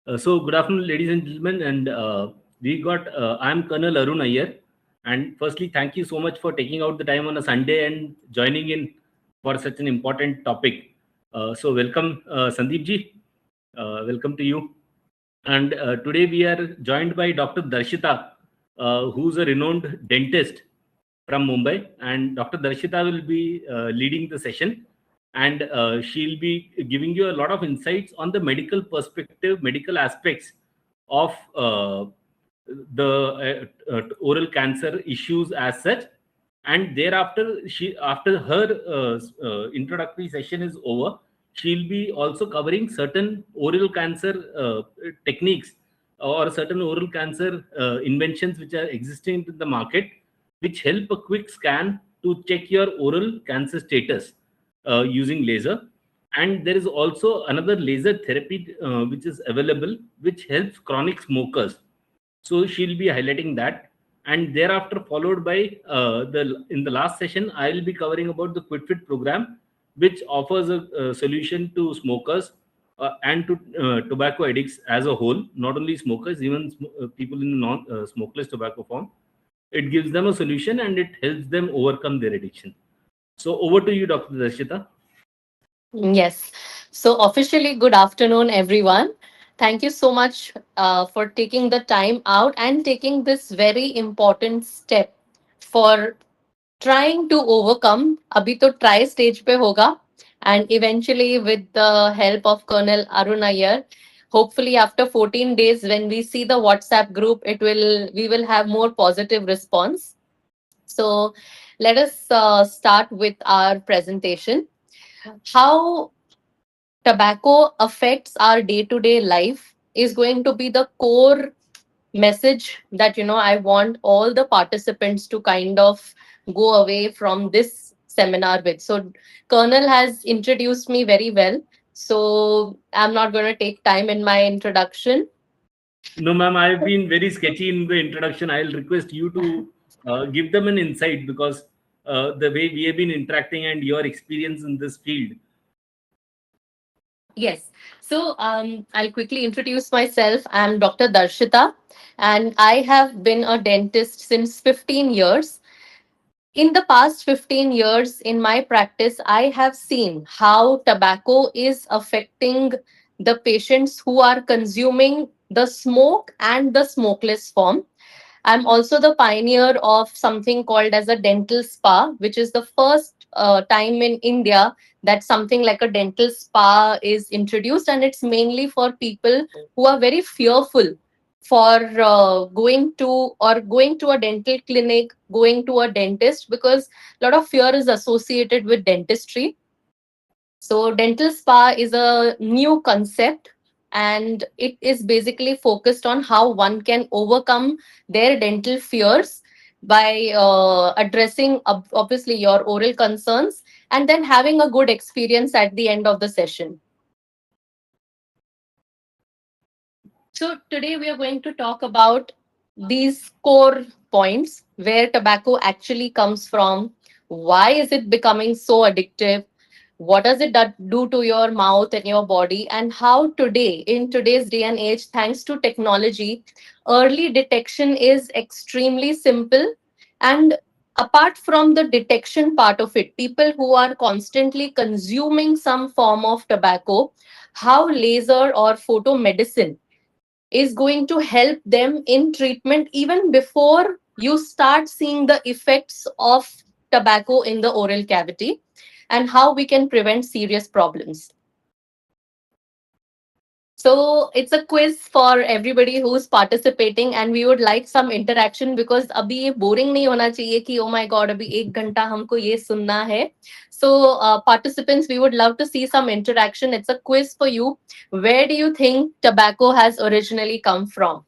So good afternoon, ladies and gentlemen, and I'm Colonel Arun Iyer, and firstly, thank you so much for taking out the time on a Sunday and joining in for such an important topic. So welcome, Sandeep ji. Welcome to you. And today we are joined by Dr. Darshita, who's a renowned dentist from Mumbai, and Dr. Darshita will be leading the session, and she'll be giving you a lot of insights on the medical perspective, medical aspects of the oral cancer issues as such. And thereafter, after her introductory session is over, she'll be also covering certain oral cancer techniques or certain oral cancer inventions which are existing in the market, which help a quick scan to check your oral cancer status using laser. And there is also another laser therapy which is available, which helps chronic smokers. So she'll be highlighting that, and thereafter followed by the in the last session I'll be covering about the Quit Fit program, which offers a solution to smokers and to tobacco addicts as a whole, not only smokers, even people in the non smokeless tobacco form. It gives them a solution and it helps them overcome their addiction. So over to you, Dr. Darshita. Yes. So, officially, good afternoon, everyone. Thank you so much for taking the time out and taking this very important step for trying to overcome. Abhi to try stage pe hoga, and eventually, with the help of Colonel Arun Iyer, hopefully after 14 days, when we see the WhatsApp group, we will have more positive response. So, let us start with our presentation. How tobacco affects our day to day life is going to be the core message that I want all the participants to kind of go away from this seminar with. So Colonel has introduced me very well, so I'm not going to take time in my introduction. No, ma'am, I've been very sketchy in the introduction. I'll request you to give them an insight, because the way we have been interacting and your experience in this field. Yes. So I'll quickly introduce myself. I'm Dr. Darshita, and I have been a dentist since 15 years. In the past 15 years in my practice, I have seen how tobacco is affecting the patients who are consuming the smoke and the smokeless form. I'm also the pioneer of something called as a dental spa, which is the first time in India that something like a dental spa is introduced, and it's mainly for people who are very fearful for going to a dental clinic, going to a dentist, because a lot of fear is associated with dentistry. So, dental spa is a new concept, and it is basically focused on how one can overcome their dental fears by addressing obviously your oral concerns and then having a good experience at the end of the session. So, today we are going to talk about these core points: where tobacco actually comes from, why is it becoming so addictive, what does it do to your mouth and your body, and how today, in today's day and age, thanks to technology, early detection is extremely simple. And apart from the detection part of it, people who are constantly consuming some form of tobacco, how laser or photomedicine is going to help them in treatment even before you start seeing the effects of tobacco in the oral cavity, and how we can prevent serious problems. So it's a quiz for everybody who's participating, and we would like some interaction, because अभी ये boring नहीं होना चाहिए कि oh my god अभी 1 घंटा हमको ये सुनना है. So participants, we would love to see some interaction. It's a quiz for you. Where do you think tobacco has originally come from?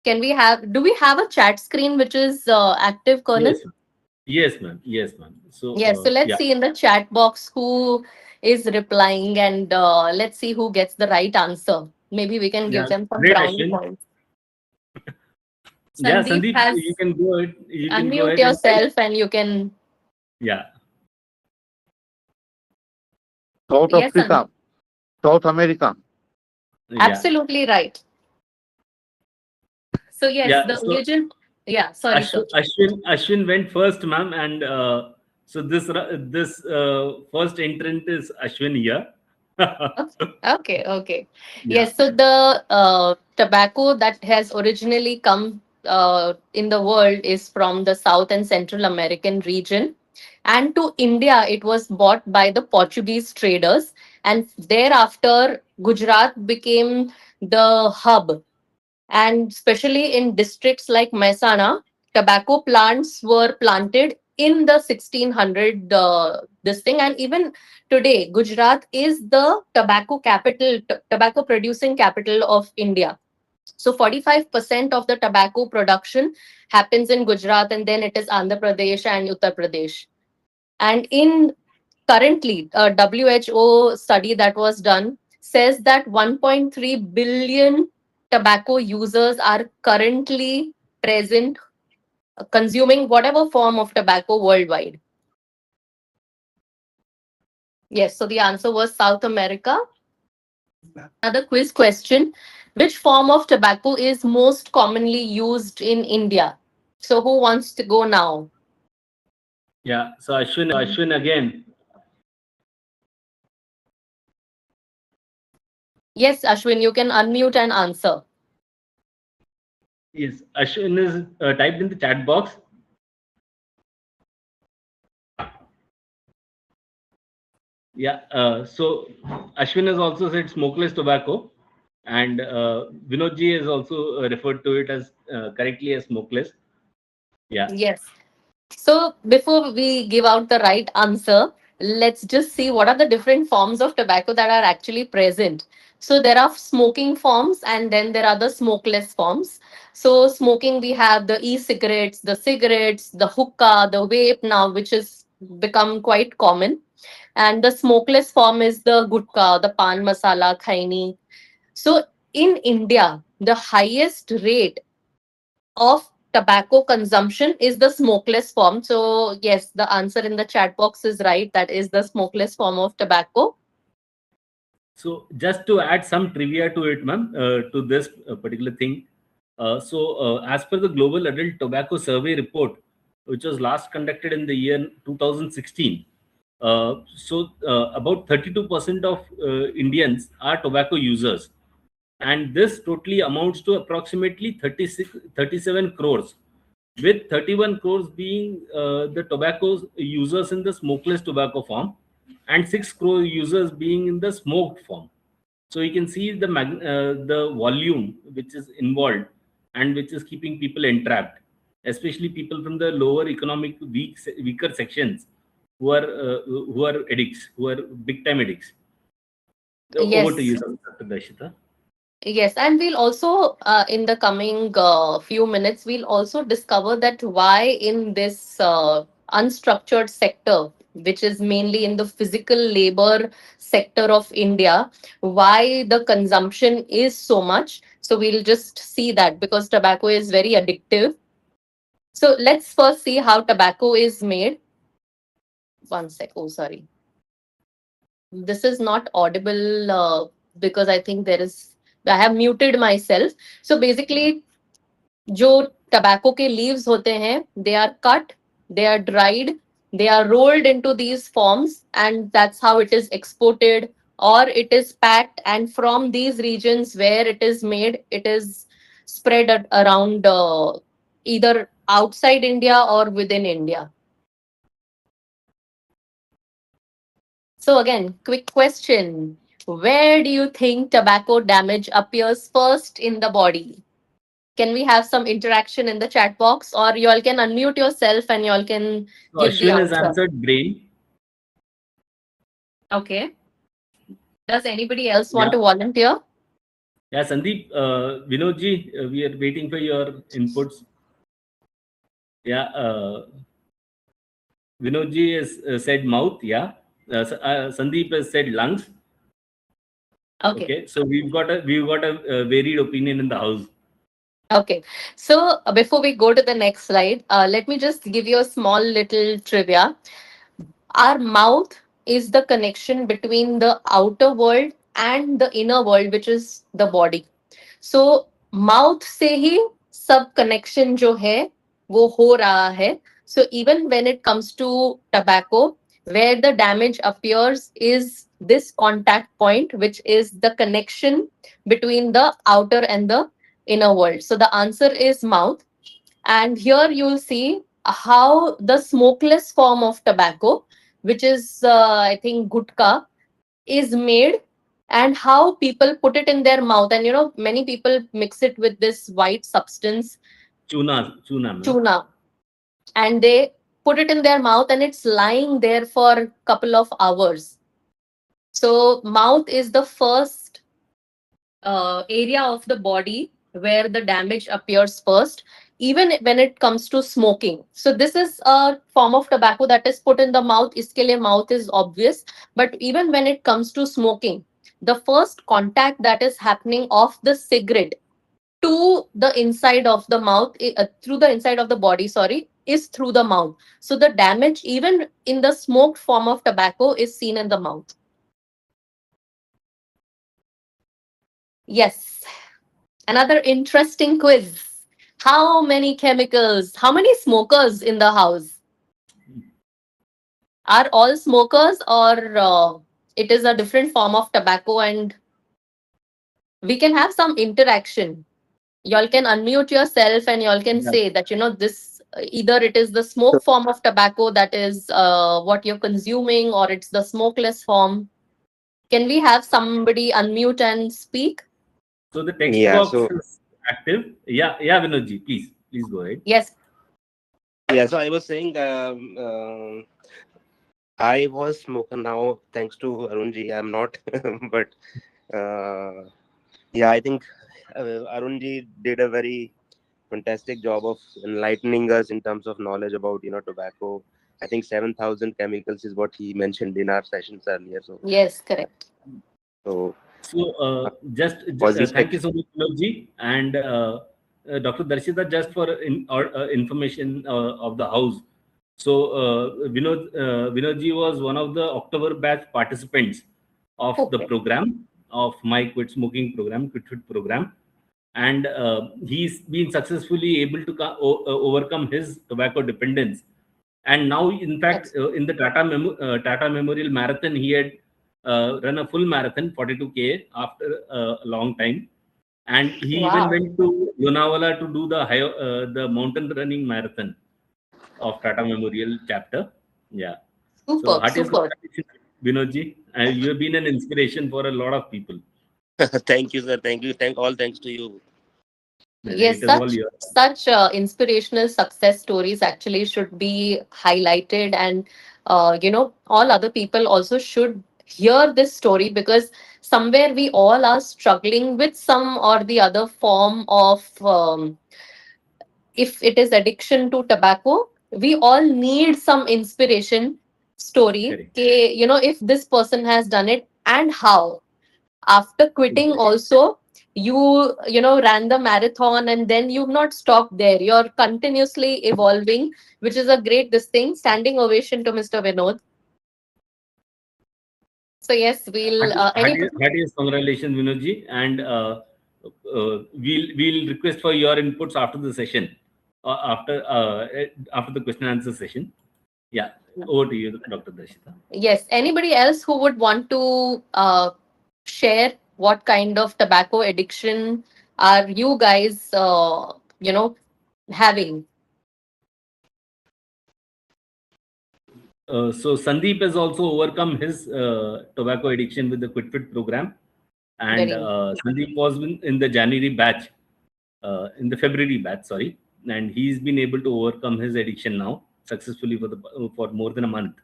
Do we have a chat screen which is active, Colonel? Yes, ma'am. Yes, ma'am. Yes, ma'am. So, Yes, so let's yeah, see in the chat box who is replying, and let's see who gets the right answer. Maybe we can give yeah, them some great, brownie Ashwin. points. Yeah, Sandeep Sandeep, you has can go ahead. You can go unmute ahead and type. yourself and you can. Yeah. South Yes, Africa, Sandeep. South America. Yeah. Absolutely right. So yes, Yeah. the So origin. Yeah, sorry, sir. Ashwin went first, ma'am, and so this first entrant is Ashwin here. Okay, okay. Yeah. Yes, so the tobacco that has originally come in the world is from the South and Central American region. And to India, it was bought by the Portuguese traders. And thereafter, Gujarat became the hub, and especially in districts like Mehsana, tobacco plants were planted in the 1600 this thing. And even today, Gujarat is the tobacco capital, tobacco producing capital of India. So 45% of the tobacco production happens in Gujarat, and then it is Andhra Pradesh and Uttar Pradesh. And in currently, a WHO study that was done says that 1.3 billion tobacco users are currently present, consuming whatever form of tobacco worldwide. Yes, so the answer was South America. Another quiz question: which form of tobacco is most commonly used in India? So, who wants to go now? Yeah. So Ashwin again. Yes, Ashwin, you can unmute and answer. Yes, Ashwin is typed in the chat box. Yeah. So Ashwin has also said smokeless tobacco, and Vinodji has also referred to it as correctly as smokeless. Yeah. Yes. So before we give out the right answer, let's just see what are the different forms of tobacco that are actually present. So there are smoking forms, and then there are the smokeless forms. So smoking, we have the e-cigarettes, the hookah, the vape now, which has become quite common. And the smokeless form is the gutka, the pan masala, khaini. So in India, the highest rate of tobacco consumption is the smokeless form. So, yes, the answer in the chat box is right. That is the smokeless form of tobacco. So just to add some trivia to it, ma'am, to this particular thing. As per the Global Adult Tobacco Survey report, which was last conducted in the year 2016, about 32% of Indians are tobacco users, and this totally amounts to approximately 37 crores, with 31 crores being the tobacco users in the smokeless tobacco form, and 6 crore users being in the smoked form. So you can see the volume which is involved and which is keeping people entrapped, especially people from the lower economic weaker sections who are addicts, who are big time addicts. Over to you, Yes. Dr. Darshita. Yes, and we'll also, in the coming few minutes, we'll also discover that why in this unstructured sector, which is mainly in the physical labor sector of India, why the consumption is so much. So we'll just see that because tobacco is very addictive. So let's first see how tobacco is made. One sec. Oh, sorry. This is not audible because I think I have muted myself. So basically, जो tobacco के leaves होते हैं, they are cut, they are dried, they are rolled into these forms, and that's how it is exported or it is packed. And from these regions where it is made, it is spread around either outside India or within India. So again, quick question. Where do you think tobacco damage appears first in the body? Can we have some interaction in the chat box, or you all can unmute yourself and you all can So give the Ashwin has answer? answered brain. Okay. Does anybody else want Yeah. to volunteer? Yeah, Sandeep, Vinodji, we are waiting for your inputs. Yeah, Vinodji has said mouth. Yeah, Sandeep has said lungs. Okay. Okay, so we've got a varied opinion in the house. Okay. So before we go to the next slide, let me just give you a small little trivia. Our mouth is the connection between the outer world and the inner world, which is the body. So mouth से ही सब connection जो है वो हो रहा है. So even when it comes to tobacco, where the damage appears is this contact point, which is the connection between the outer and the inner world. So the answer is mouth. And here you'll see how the smokeless form of tobacco, which is, I think, gutka, is made, and how people put it in their mouth. And many people mix it with this white substance, Chuna, ma'am. tuna, and they put it in their mouth, and it's lying there for a couple of hours. So, mouth is the first area of the body where the damage appears first, even when it comes to smoking. So this is a form of tobacco that is put in the mouth. Iske liye mouth is obvious. But even when it comes to smoking, the first contact that is happening of the cigarette to the inside of the mouth, through the inside of the body, sorry, is through the mouth. So the damage, even in the smoked form of tobacco, is seen in the mouth. Yes. Another interesting quiz. How many chemicals, how many smokers in the house? Are all smokers, or it is a different form of tobacco, and we can have some interaction? Y'all can unmute yourself and y'all can Yeah. say that, this either it is the smoke form of tobacco that is what you're consuming, or it's the smokeless form. Can we have somebody unmute and speak? So the text Yeah, box so is active. Yeah, Vinodji, please go ahead. Yes. I was saying, I was smoker now, thanks to Arunji. I'm not, but uh, yeah, I think Arunji did a very fantastic job of enlightening us in terms of knowledge about tobacco. I think 7,000 chemicals is what he mentioned in our sessions earlier. Yes, correct. So So was this thank you so much, Vinodji, and Dr. Darshita, just for information of the house. So Vinodji was one of the October batch participants of the Okay. program of my quit smoking program, quit fit program, and he's been successfully able to overcome his tobacco dependence. And now, in fact, Yes. in the Tata Memorial Marathon, he had run a full marathon, 42K, after a long time. And he even Wow. went to Lonavala to do the mountain running marathon of Tata Memorial chapter. Yeah. So, Super, heartiest super. congratulations, Vinodji. You have been an inspiration for a lot of people. thank you, sir. Thank you. Thanks to you. It Yes, is all such yours. such inspirational success stories actually should be highlighted, and all other people also should hear this story, because somewhere we all are struggling with some or the other form of, if it is addiction to tobacco, we all need some inspiration story. Correct. If this person has done it and how, after quitting Exactly. also, you ran the marathon, and then you've not stopped there, you're continuously evolving, which is a great this thing. Standing ovation to Mr. Vinod. So yes, we'll Heartiest congratulations, Vinodji, and we'll request for your inputs after the session, after the question and answer session. Yeah, over to you, Dr. Darshita. yes, anybody else who would want to share what kind of tobacco addiction are you guys having? So Sandeep has also overcome his tobacco addiction with the Quit Fit program, and Very. Sandeep was in the January batch, in the February batch, sorry, and he's been able to overcome his addiction now successfully for more than a month.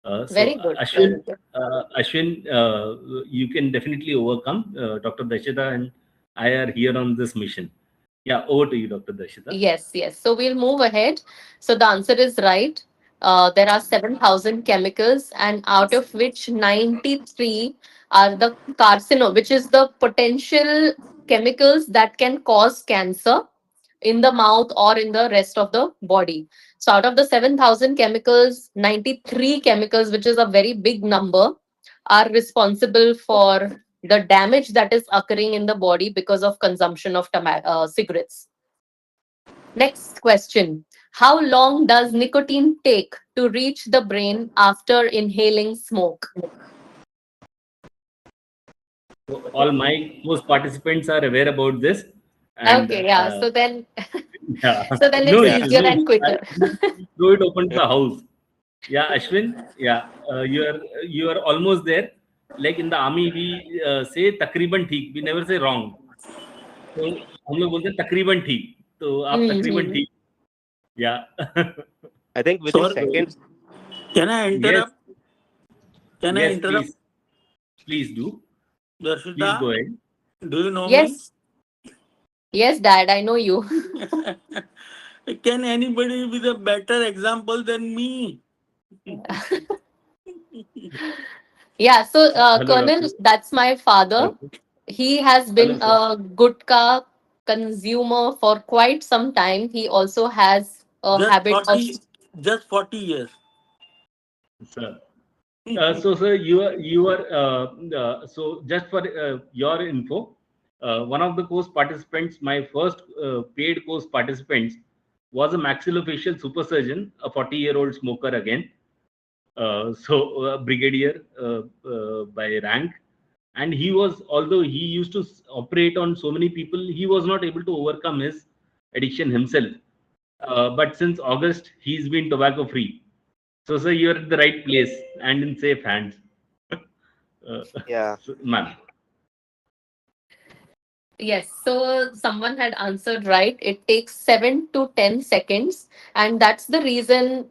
So Very good, very Ashwin, good. you can definitely overcome. Dr. Dashita and I are here on this mission. Yeah, over to you, Dr. Dashita. Yes, yes. So we'll move ahead. So the answer is right. There are 7,000 chemicals, and out of which 93 are the carcino, which is the potential chemicals that can cause cancer in the mouth or in the rest of the body. So out of the 7,000 chemicals, 93 chemicals, which is a very big number, are responsible for the damage that is occurring in the body because of consumption of cigarettes. Next question. How long does nicotine take to reach the brain after inhaling smoke? So all my course participants are aware about this, and Okay, yeah. So then, yeah, so then no it's Yeah. issues, easier no and issues. quicker. I'll throw it open to the house. Yeah, Ashwin. Yeah, you are almost there. Like in the army, we say तकरीबन ठीक. We never say wrong. तो हम लोग बोलते हैं तकरीबन ठीक. तो आप तकरीबन Mhm. ठीक. Yeah. I think within Sorry, seconds. can I Yes. interrupt? Can I Yes. interrupt? Please do. Please Darshita, go ahead. do you know me? Yes, yes, Dad, I know you. Can anybody with a better example than me? Yeah, so Hello, Colonel, doctor. that's my father. Okay. He has Hello, been sir. a gutka consumer for quite some time. He also has a Just habit of 40, just 40 years. Sir. So, sir, so just for your info, one of the course participants, my first paid course participants, was a maxillofacial super surgeon, a 40-year-old smoker again. Brigadier by rank, and he was, although he used to operate on so many people, he was not able to overcome his addiction himself. But since August, he's been tobacco free. So, sir, you're at the right place and in safe hands. Yeah. Ma'am. Yes, so someone had answered right. It takes 7 to 10 seconds, and that's the reason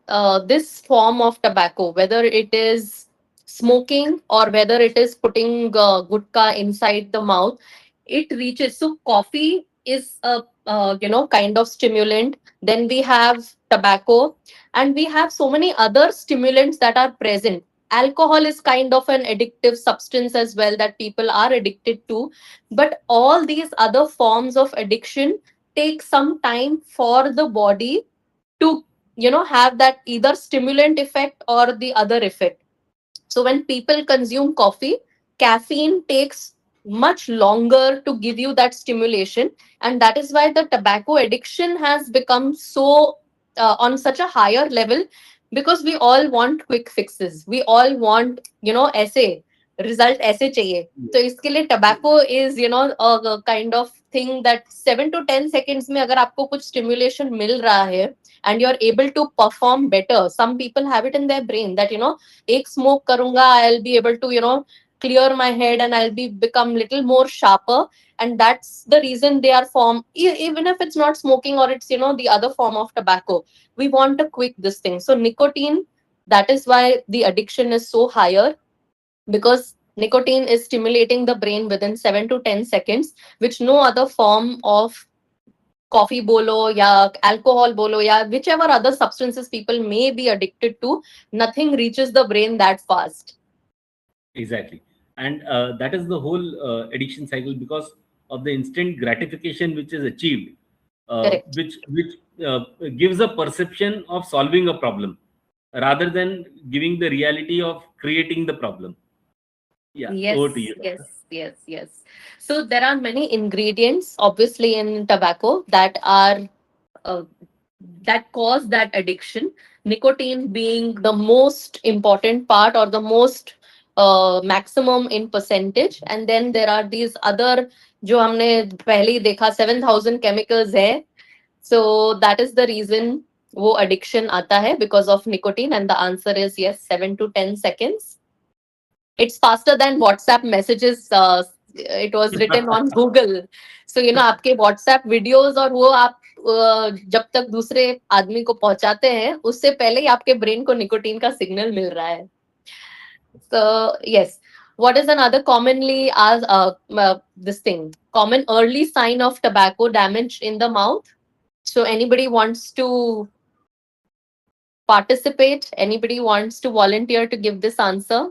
this form of tobacco, whether it is smoking or whether it is putting gutka inside the mouth, it reaches. So coffee is a kind of stimulant. Then we have tobacco, and we have so many other stimulants that are present. Alcohol is kind of an addictive substance as well that people are addicted to, but all these other forms of addiction take some time for the body to have that either stimulant effect or the other effect. So when people consume coffee, caffeine takes much longer to give you that stimulation, and that is why the tobacco addiction has become so on such a higher level, because we all want quick fixes. We all want ऐसे result ऐसे चाहिए. तो इसके लिए tobacco is a kind of thing that 7 to 10 seconds में अगर आपको कुछ stimulation मिल रहा है and you're able to perform better. Some people have it in their brain that एक smoke karunga, I'll be able to clear my head and I'll be become little more sharper, and that's the reason they are form even if it's not smoking or it's the other form of tobacco. We want a quick this thing. So nicotine, that is why the addiction is so higher, because nicotine is stimulating the brain within 7 to 10 seconds, which no other form of coffee bolo ya alcohol bolo ya whichever other substances people may be addicted to, nothing reaches the brain that fast. Exactly. And that is the whole addiction cycle, because of the instant gratification which is achieved, Correct. which gives a perception of solving a problem rather than giving the reality of creating the problem. Yeah, over to Yes, you, yes, doctor. yes. So there are many ingredients, obviously, in tobacco that are uh, that cause that addiction. Nicotine being the most important part or the most maximum in percentage, and then there are these other जो हमने पहले ही देखा 7,000 chemicals है. So that is the reason वो addiction आता है because of nicotine, and the answer is yes, 7 to 10 seconds. It's faster than WhatsApp messages. It was written on Google. So आपके WhatsApp videos और वो आप जब तक दूसरे आदमी को पहुंचाते हैं उससे पहले ही आपके ब्रेन को निकोटीन का सिग्नल मिल रहा है. So yes, what is another commonly as this thing common early sign of tobacco damage in the mouth? So anybody wants to participate? Anybody wants to volunteer to give this answer?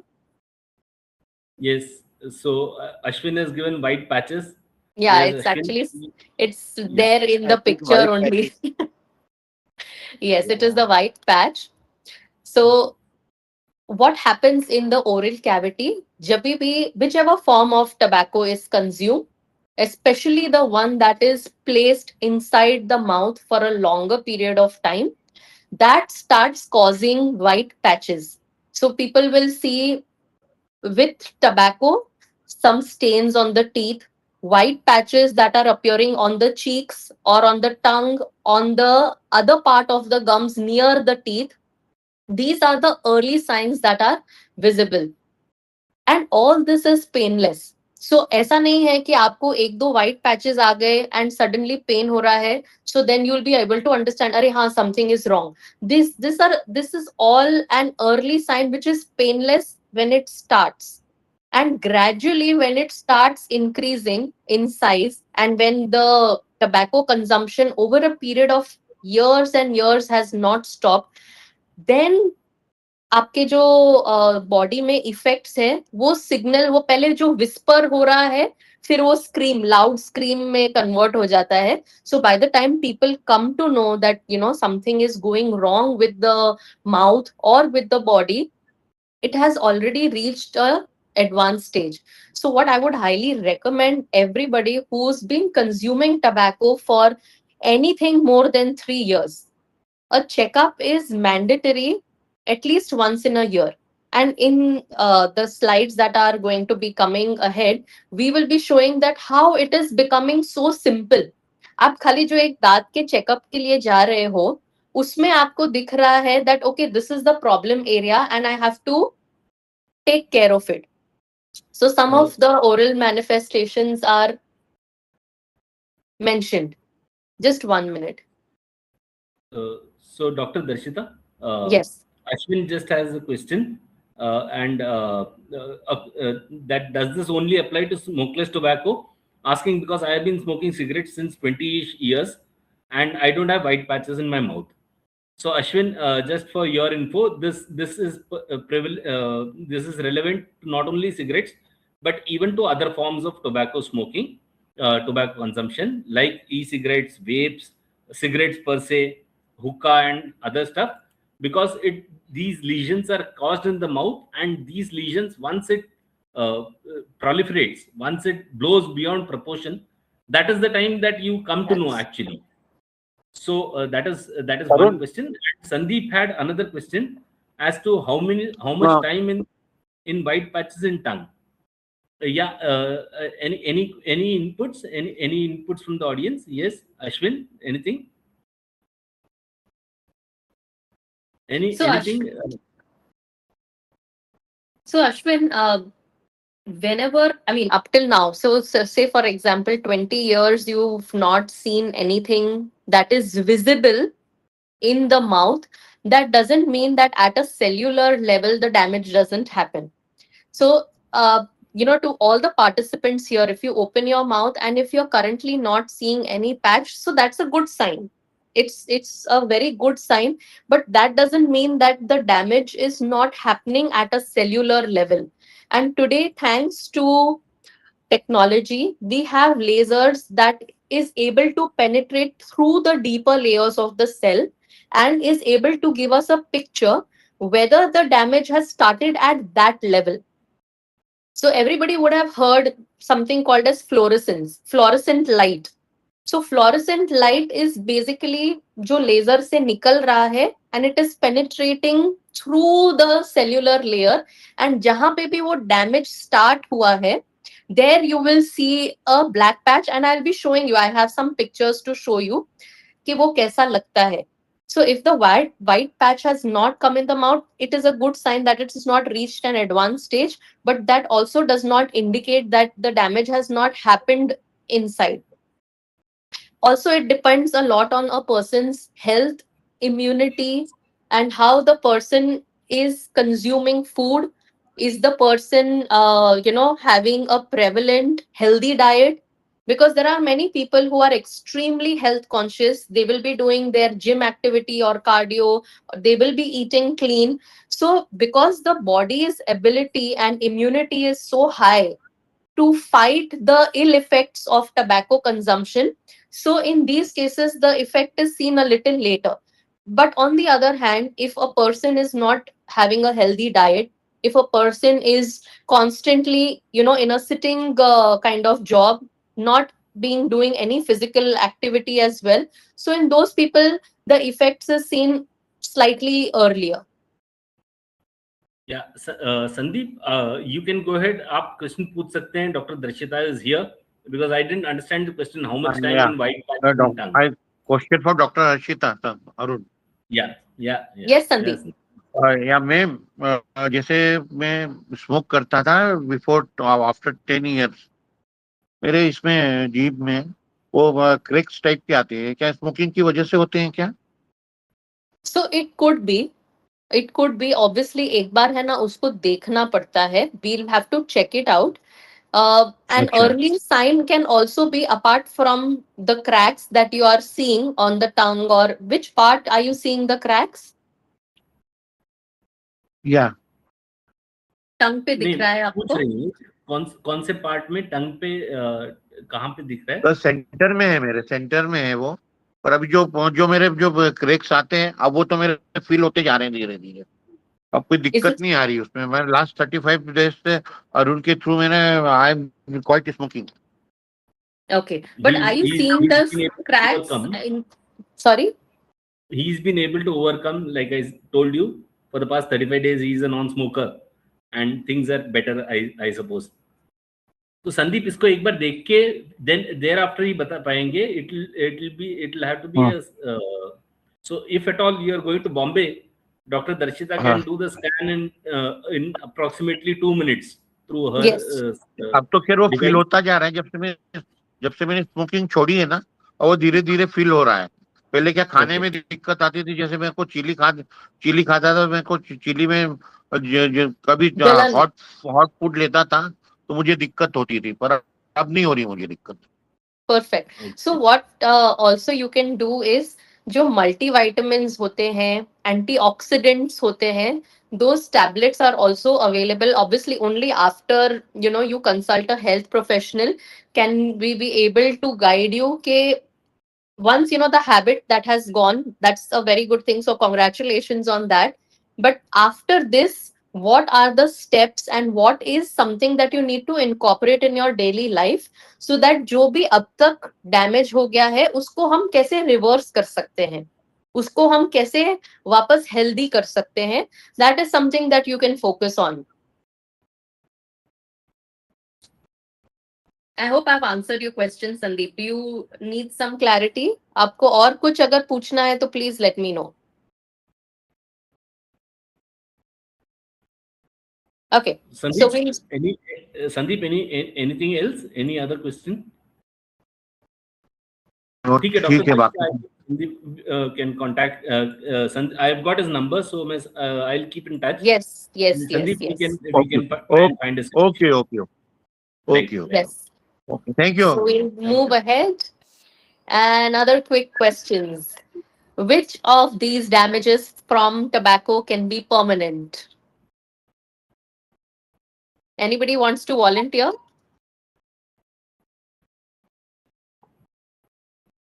Yes. So Ashwin has given white patches. Yeah, Yes, it's Ashwin. actually it's Yeah. there in I the think picture white only. patches. Yes, it is Yeah. the white patch. So what happens in the oral cavity, जब भी whichever form of tobacco is consumed, especially the one that is placed inside the mouth for a longer period of time, that starts causing white patches. So people will see with tobacco some stains on the teeth, white patches that are appearing on the cheeks or on the tongue, on the other part of the gums near the teeth. These are the early signs that are visible. And all this is painless. So ऐसा नहीं है कि आपको एक दो white patches आ गए and suddenly pen हो रहा है, so then you will be able to understand अरे हाँ something is wrong. This is all an early sign which is painless when it starts, and gradually when it starts increasing in size and when the tobacco consumption over a period of years and years has not stopped, then आपके जो body में effects है वो signal, वो पहले जो whisper हो रहा है फिर वो स्क्रीम, लाउड स्क्रीम में कन्वर्ट हो जाता है. So by the time people come to know that you know something is going wrong with the mouth और with the body, it has already reached a advanced stage. So what I would highly recommend everybody who's been consuming tobacco for anything more than 3 years, a checkup is mandatory at least once in a year. And in the slides that are going to be coming ahead, we will be showing that how it is becoming so simple. आप खाली जो एक दांत के checkup के लिए जा रहे हो उसमें आपको दिख रहा है that okay this is the problem area and I have to take care of it. So some of the oral manifestations are mentioned. Just 1 minute. So, Dr. Darshita, Yes. Ashwin just has a question, and that does this only apply to smokeless tobacco? Asking because I have been smoking cigarettes since 20 years, and I don't have white patches in my mouth. So, Ashwin, just for your info, this is this is relevant to not only cigarettes but even to other forms of tobacco smoking, tobacco consumption like e-cigarettes, vapes, cigarettes per se, hookah, and other stuff. Because these lesions are caused in the mouth, and these lesions once it proliferates, once it blows beyond proportion, that is the time that you come to know Yes. actually. So that is one Arun, question. Sandeep had another question as to how much time in white patches in tongue. Yeah. Any inputs? Any inputs from the audience? Yes, Ashwin. Anything? So Anything? Ashwin, whenever, I mean, up till now, so say for example, 20 years, you've not seen anything that is visible in the mouth. That doesn't mean that at a cellular level, the damage doesn't happen. So, to all the participants here, if you open your mouth and if you're currently not seeing any patch, so that's a good sign. It's a very good sign, but that doesn't mean that the damage is not happening at a cellular level. And today, thanks to technology, we have lasers that is able to penetrate through the deeper layers of the cell and is able to give us a picture whether the damage has started at that level. So everybody would have heard something called as fluorescence, fluorescent light. So fluorescent light is basically जो laser से निकल रहा है and it is penetrating through the cellular layer, and जहाँ पे भी वो damage start हुआ है, there you will see a black patch, and I'll be showing you, I have some pictures to show you कि वो कैसा लगता है. So if the white patch has not come in the mouth, it is a good sign that it has not reached an advanced stage, but that also does not indicate that the damage has not happened inside. Also, it depends a lot on a person's health, immunity, and how the person is consuming food. Is the person having a prevalent healthy diet? Because there are many people who are extremely health conscious. They will be doing their gym activity or cardio, they will be eating clean. So because the body's ability and immunity is so high to fight the ill effects of tobacco consumption, so in these cases, the effect is seen a little later. But on the other hand, if a person is not having a healthy diet, if a person is constantly, in a sitting kind of job, not being doing any physical activity as well, so in those people the effects is seen slightly earlier. Yeah, Sandeep, you can go ahead. आप question पूछ सकते हैं. Dr. Darshita is here because I didn't understand the question. How much time Yeah. in white patch in tongue? I question for Dr. Darshita, Arun. Yeah. Yes, Sandeep. Yes. या मैं जैसे मैं smoke करता था before after 10 years, मेरे इसमें जीभ में वो क्रेक्स टाइप के आते हैं, क्या स्मोकिंग की वजह से होते हैं क्या? So it could be obviously एक बार है ना उसको देखना पड़ता है. We'll have to check it out. An अच्छा. early sign can also be apart from the cracks that you are seeing on the tongue, or which part are you seeing the cracks? या Tongue पे दिख नहीं, रहा है पूछ आपको? रही हूँ कौन से पार्ट में टंग पे कहाँ पे दिख रहा है? तो सेंटर में है, मेरे सेंटर में है वो, पर अभी जो मेरे जो क्रेक्स आते हैं अब वो तो मेरे फील होते जा रहे हैं धीरे धीरे. अब कोई Is दिक्कत it नहीं आ रही उसमें. मैं लास्ट 35 days से अरुण के थ्रू मैंने I am quite smoking. okay? But are you He's seeing the been able to cracks overcome. in? Sorry. He's been able to overcome, like I told you, for the past 35 days. He's a non-smoker, and things are better. I suppose. तो संदीप इसको एक बार देख के then thereafter ही बता पाएंगे. It'll have to be हाँ. a so if at all you are going to Bombay, Dr. Darshita हाँ. can do the scan in approximately 2 minutes through her Yes. अब तो खैर वो फील device. होता जा रहा है जब से मैंने स्मोकिंग छोड़ी है ना, और वो धीरे धीरे फील हो रहा है. पहले क्या खाने Okay. में दिक्कत आती थी, जैसे मेरे को चिली खाता था, मेरे को चिली में कभी जलन. हॉट फूड लेता था तो मुझे दिक्कत होती थी, पर अब नहीं हो रही मुझे दिक्कत. Perfect. So Okay. what also you can do is, जो multivitamins होते हैं, antioxidants होते हैं, those tablets are also available. Obviously, only after you consult a health professional can we be able to guide you. के once the habit that has gone, that's a very good thing, so congratulations on that. But after this, what are the steps and what is something that you need to incorporate in your daily life, so that जो भी अब तक damage हो गया है उसको हम कैसे रिवर्स कर सकते हैं, उसको हम कैसे वापस हेल्दी कर सकते हैं, that is something that you can focus on. I hope I've answered your question, Sandeep. Do you need some clarity? आपको और कुछ अगर पूछना है तो please let me know. Okay. So Sandeep, anything else? Any other question? ठीक है, ठीक है. Dr. बाकी Sandeep can contact. I've got his number, so I'll keep in touch. yes. Sandeep, we can find a solution. Okay. Right. Yes. Okay. Thank you. So we'll move ahead. And other quick questions. Which of these damages from tobacco can be permanent? Anybody wants to volunteer?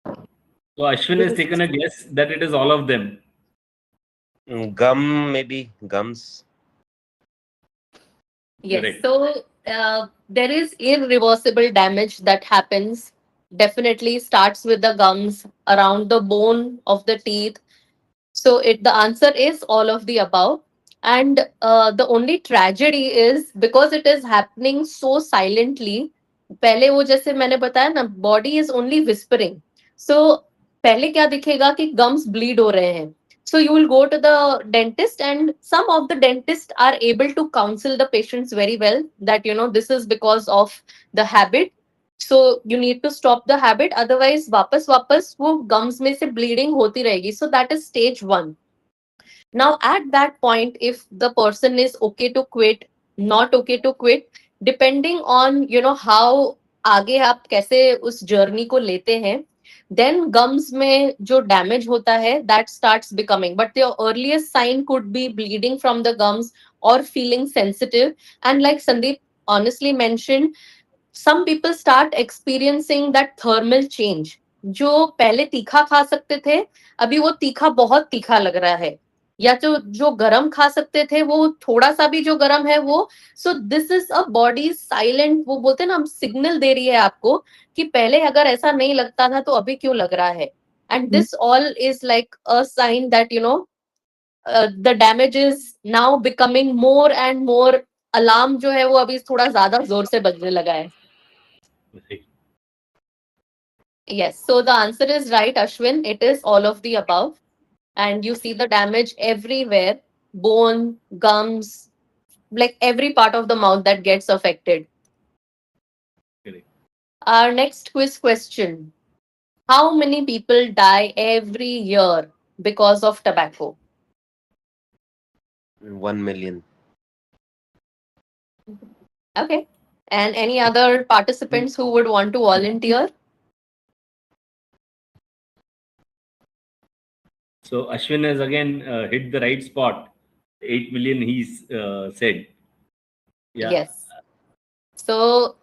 So Ashwin has taken a guess that it is all of them. Gum, maybe gums. Yes. Correct. So there is irreversible damage that happens. Definitely starts with the gums, around the bone of the teeth. So the answer is all of the above. And the only tragedy is because it is happening so silently. पहले वो जैसे मैंने बताया ना, body is only whispering. So पहले क्या दिखेगा कि gums bleed हो रहे हैं. So you will go to the dentist, and some of the dentists are able to counsel the patients very well that this is because of the habit. So you need to stop the habit, otherwise वापस वो gums में से bleeding होती रहेगी. So that is stage 1. Now at that point, if the person is okay to quit, not okay to quit, depending on how आगे आप कैसे उस जर्नी को लेते हैं, then gums में जो damage होता है, that starts becoming. But the earliest sign could be bleeding from the gums or feeling sensitive. And like Sandeep honestly mentioned, some people start experiencing that thermal change. जो पहले तीखा खा सकते थे, अभी वो तीखा बहुत तीखा लग रहा है, या तो जो गरम खा सकते थे वो थोड़ा सा भी जो गरम है वो, so this is a body silent, वो बोलते हैं ना, हम सिग्नल दे रही है आपको कि पहले अगर ऐसा नहीं लगता था तो अभी क्यों लग रहा है. And this all is like a sign that the damage is now becoming more and more. Alarm जो है वो अभी थोड़ा ज्यादा जोर से बजने लगा है. Yes, so the answer is right, Ashwin. It is all of the above. And you see the damage everywhere: bone, gums, like every part of the mouth that gets affected. Correct. Our next quiz question: how many people die every year because of tobacco? 1 million. Okay. And any other participants who would want to volunteer? So Ashwin has again hit the right spot. 8 million, he's said. Yeah. Yes. So,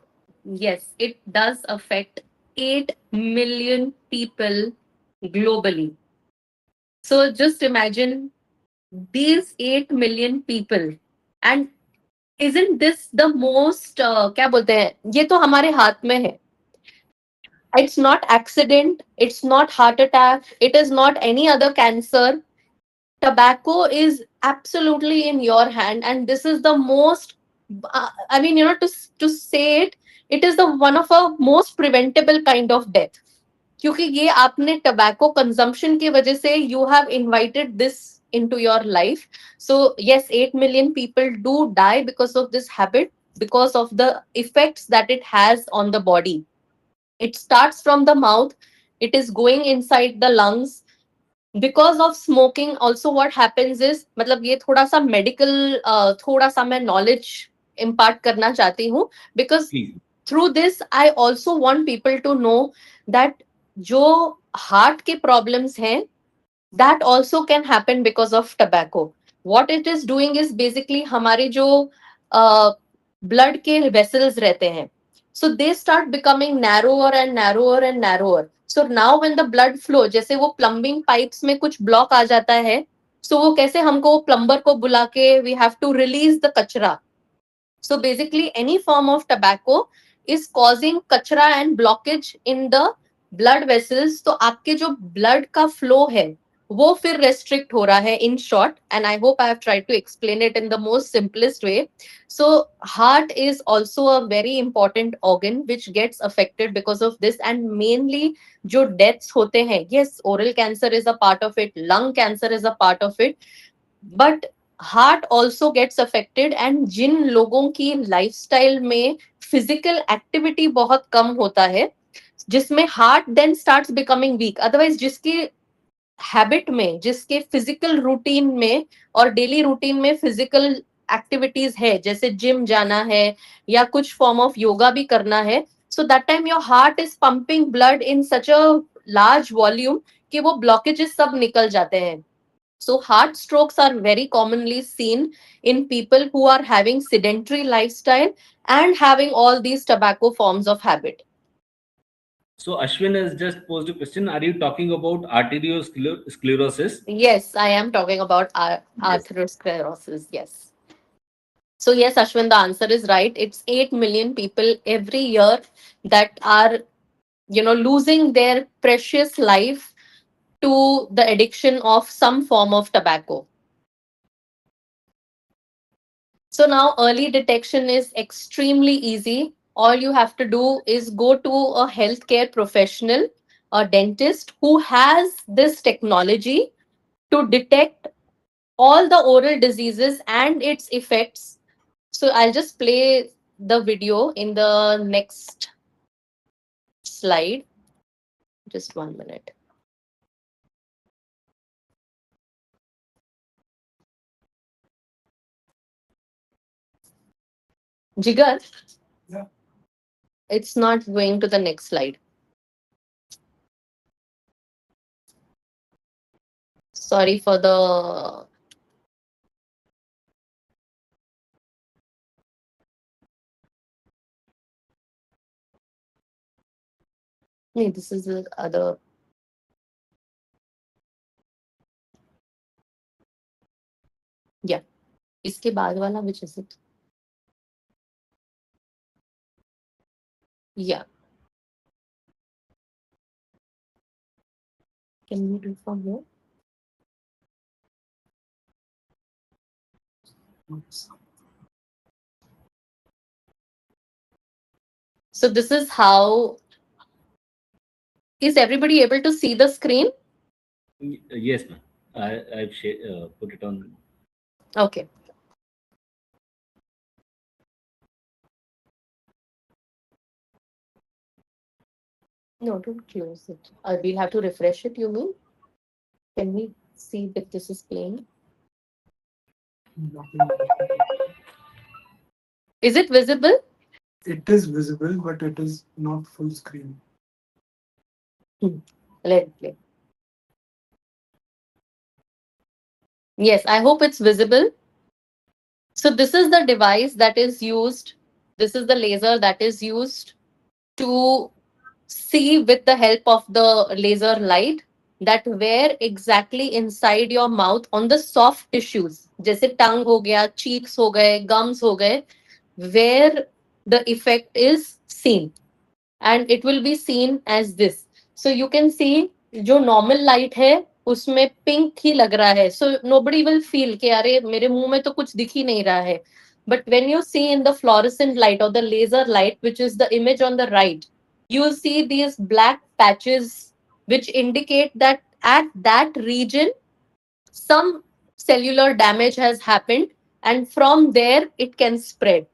yes, it does affect 8 million people globally. So, just imagine these 8 million people. And isn't this the most, क्या बोलते हैं, ये तो हमारे हाथ में है. It's not accident, it's not heart attack, it is not any other cancer. Tobacco is absolutely in your hand, and this is the most, I mean, to say it, it is the one of a most preventable kind of death. क्योंकि ये आपने tobacco consumption की वजह से you have invited this into your life. So yes, 8 million people do die because of this habit, because of the effects that it has on the body. It starts from the mouth, it is going inside the lungs. Because of smoking also what happens is, मतलब ये थोड़ा सा medical, थोड़ा सा मैं knowledge impart करना चाहती हूँ, because Please. Through this I also want people to know that जो हार्ट के प्रॉब्लम्स हैं, that also can happen because of tobacco. What it is doing is basically हमारे जो blood के vessels रहते हैं, so they start becoming narrower and narrower and narrower. So now when the blood flow, जैसे वो plumbing pipes में कुछ block आ जाता है, so वो कैसे हमको plumber को बुला के we have to release the कचरा. So basically any form of tobacco is causing कचरा and blockage in the blood vessels. तो आपके जो blood का flow है वो फिर restrict हो रहा है, in short, and I hope I have tried to explain it in the most simplest way. So heart is also a very important organ which gets affected because of this, and mainly जो deaths होते हैं, yes, oral cancer is a part of it, lung cancer is a part of it, but heart also gets affected. And जिन लोगों की lifestyle में physical activity बहुत कम होता है, जिसमें heart then starts becoming weak, otherwise जिसकी हैबिट में, जिसके फिजिकल रूटीन में और डेली रूटीन में फिजिकल एक्टिविटीज है, जैसे जिम जाना है या कुछ फॉर्म ऑफ योगा भी करना है, so that time your heart is pumping blood in such a large volume कि वो ब्लॉकेजेस सब निकल जाते हैं. So heart strokes are very commonly seen in people who are having sedentary lifestyle and having all these tobacco forms of habit. So Ashwin has just posed a question. Are you talking about arteriosclerosis? Yes, I am talking about Yes. atherosclerosis. Yes. So yes, Ashwin, the answer is right. It's 8 million people every year that are, losing their precious life to the addiction of some form of tobacco. So now early detection is extremely easy. All you have to do is go to a healthcare professional, a dentist who has this technology to detect all the oral diseases and its effects. So I'll just play the video in the next slide. Just 1 minute. Jigar, it's not going to the next slide. Sorry for the. Nee, this is the other. Yeah. इसके बाद वाला, which is it? Yeah. Can we do from here? So this is how. Is everybody able to see the screen? Yes, ma'am. I've put it on. Okay. No, don't close it. We'll have to refresh it, you mean? Can we see that this is playing? Is it visible? It is visible, but it is not full screen. Let it play. Yes, I hope it's visible. So this is the device that is used. This is the laser that is used to see with the help of the laser light that where exactly inside your mouth on the soft tissues, जैसे tongue हो गया, cheeks हो गए, gums हो गए, where the effect is seen. And it will be seen as this. So you can see जो normal light है उसमें pink ही लग रहा है. So nobody will feel कि अरे मेरे मुंह में तो कुछ दिख ही नहीं रहा है. But when you see in the fluorescent light or the laser light, which is the image on the right, you will see these black patches which indicate that at that region some cellular damage has happened, and from there it can spread.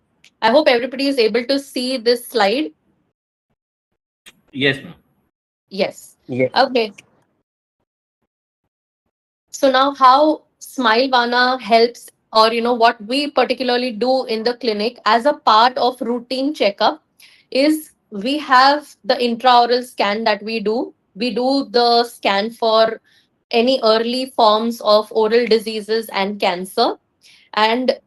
I hope everybody is able to see this slide. Yes, ma'am. Yes. Yes. Okay. So now how Smilevana helps, or what we particularly do in the clinic as a part of routine checkup is we have the intraoral scan that we do. We do the scan for any early forms of oral diseases and cancer. And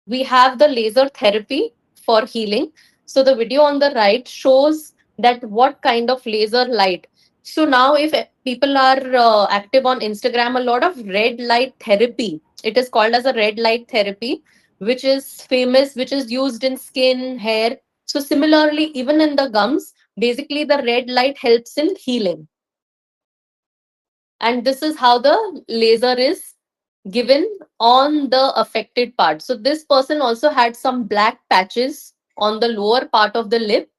we have the laser therapy for healing. So the video on the right shows that what kind of laser light. So now if people are active on Instagram, a lot of red light therapy, it is called as a red light therapy, which is famous, which is used in skin, hair. So similarly, even in the gums, basically the red light helps in healing. And this is how the laser is given on the affected part. So this person also had some black patches on the lower part of the lip.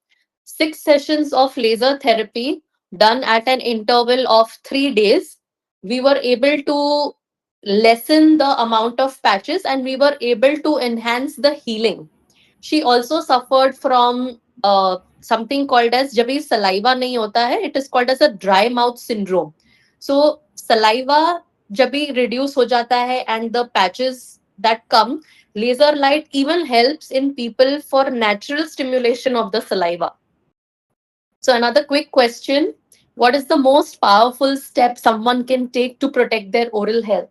6 sessions of laser therapy done at an interval of 3 days. We were able to lessen the amount of patches and we were able to enhance the healing. She also suffered from something called as जब ये saliva नहीं होता है, it is called as a dry mouth syndrome. So saliva जब भी reduce हो जाता है and the patches that come, laser light even helps in people for natural stimulation of the saliva. So another quick question, what is the most powerful step someone can take to protect their oral health?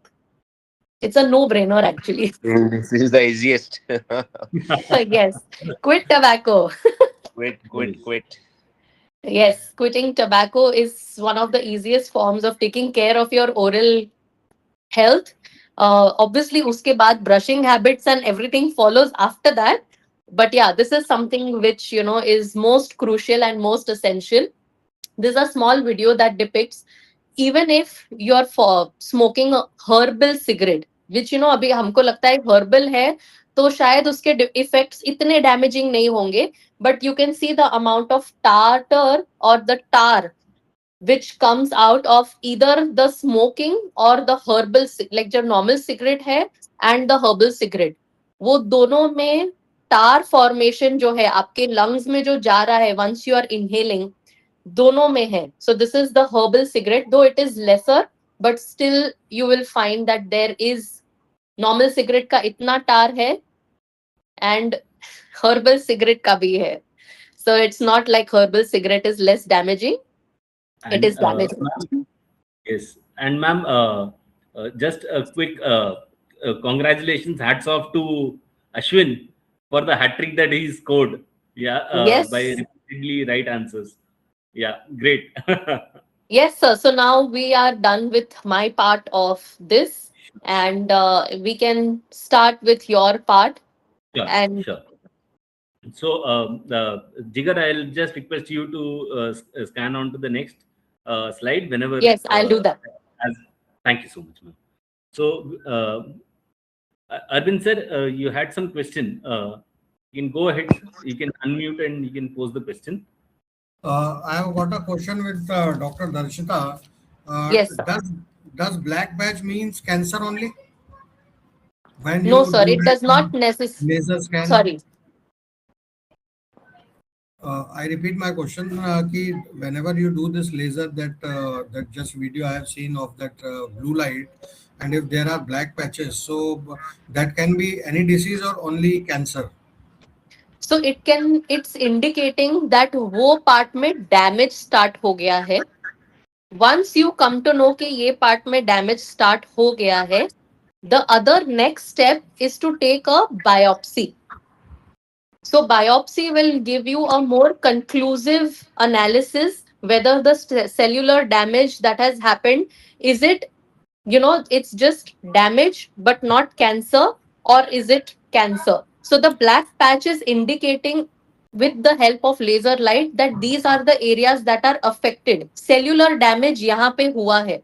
It's a no-brainer actually. This is the easiest. Yes, quit tobacco. Quit. Yes, quitting tobacco is one of the easiest forms of taking care of your oral health. Obviously, uske baad brushing habits and everything follows after that. But yeah, this is something which is most crucial and most essential. This is a small video that depicts even if you're for smoking a herbal cigarette, which अभी हमको लगता है herbal है तो शायद उसके effects इतने damaging नहीं होंगे, but you can see the amount of tartar or the tar which comes out of either the smoking or the herbal like जो normal cigarette है and the herbal cigarette, वो दोनों में tar formation जो है आपके lungs में जो जा रहा है once you are inhaling, दोनों में है. So this is the herbal cigarette, though it is lesser, but still you will find that there is normal cigarette का इतना tar है and herbal cigarette का भी है. So it's not like herbal cigarette is less damaging. It And is damaging. ma'am, yes, and ma'am, just a quick congratulations, hats off to Ashwin for the hat trick that he scored. Yeah, by Yes. repeatedly right answers. Yeah, great. Yes, sir. So now we are done with my part of this. and we can start with your part. Sure, And sure. So, Jigar, I'll just request you to scan on to the next slide whenever. yes, I'll do that. As Thank you so much, ma'am. So, Arvind sir, you had some question. You can go ahead, sir. You can unmute and you can pose the question. I have got a question with Dr. Darshita. Yes, sir. Does black patch means cancer only when No, you sir, do it does not that laser scan? sorry. I repeat my question. Ki whenever you do this laser, that just video I have seen of that blue light, and if there are black patches, so that can be any disease or only cancer. So it's indicating that वो part में damage start हो गया है. Once you come to know कि ये part में damage start हो गया है, the other next step is to take a biopsy. So biopsy will give you a more conclusive analysis whether the cellular damage that has happened, is it, it's just damage but not cancer, or is it cancer? So the black patch is indicating with the help of laser light that these are the areas that are affected. Cellular damage यहाँ पे हुआ है.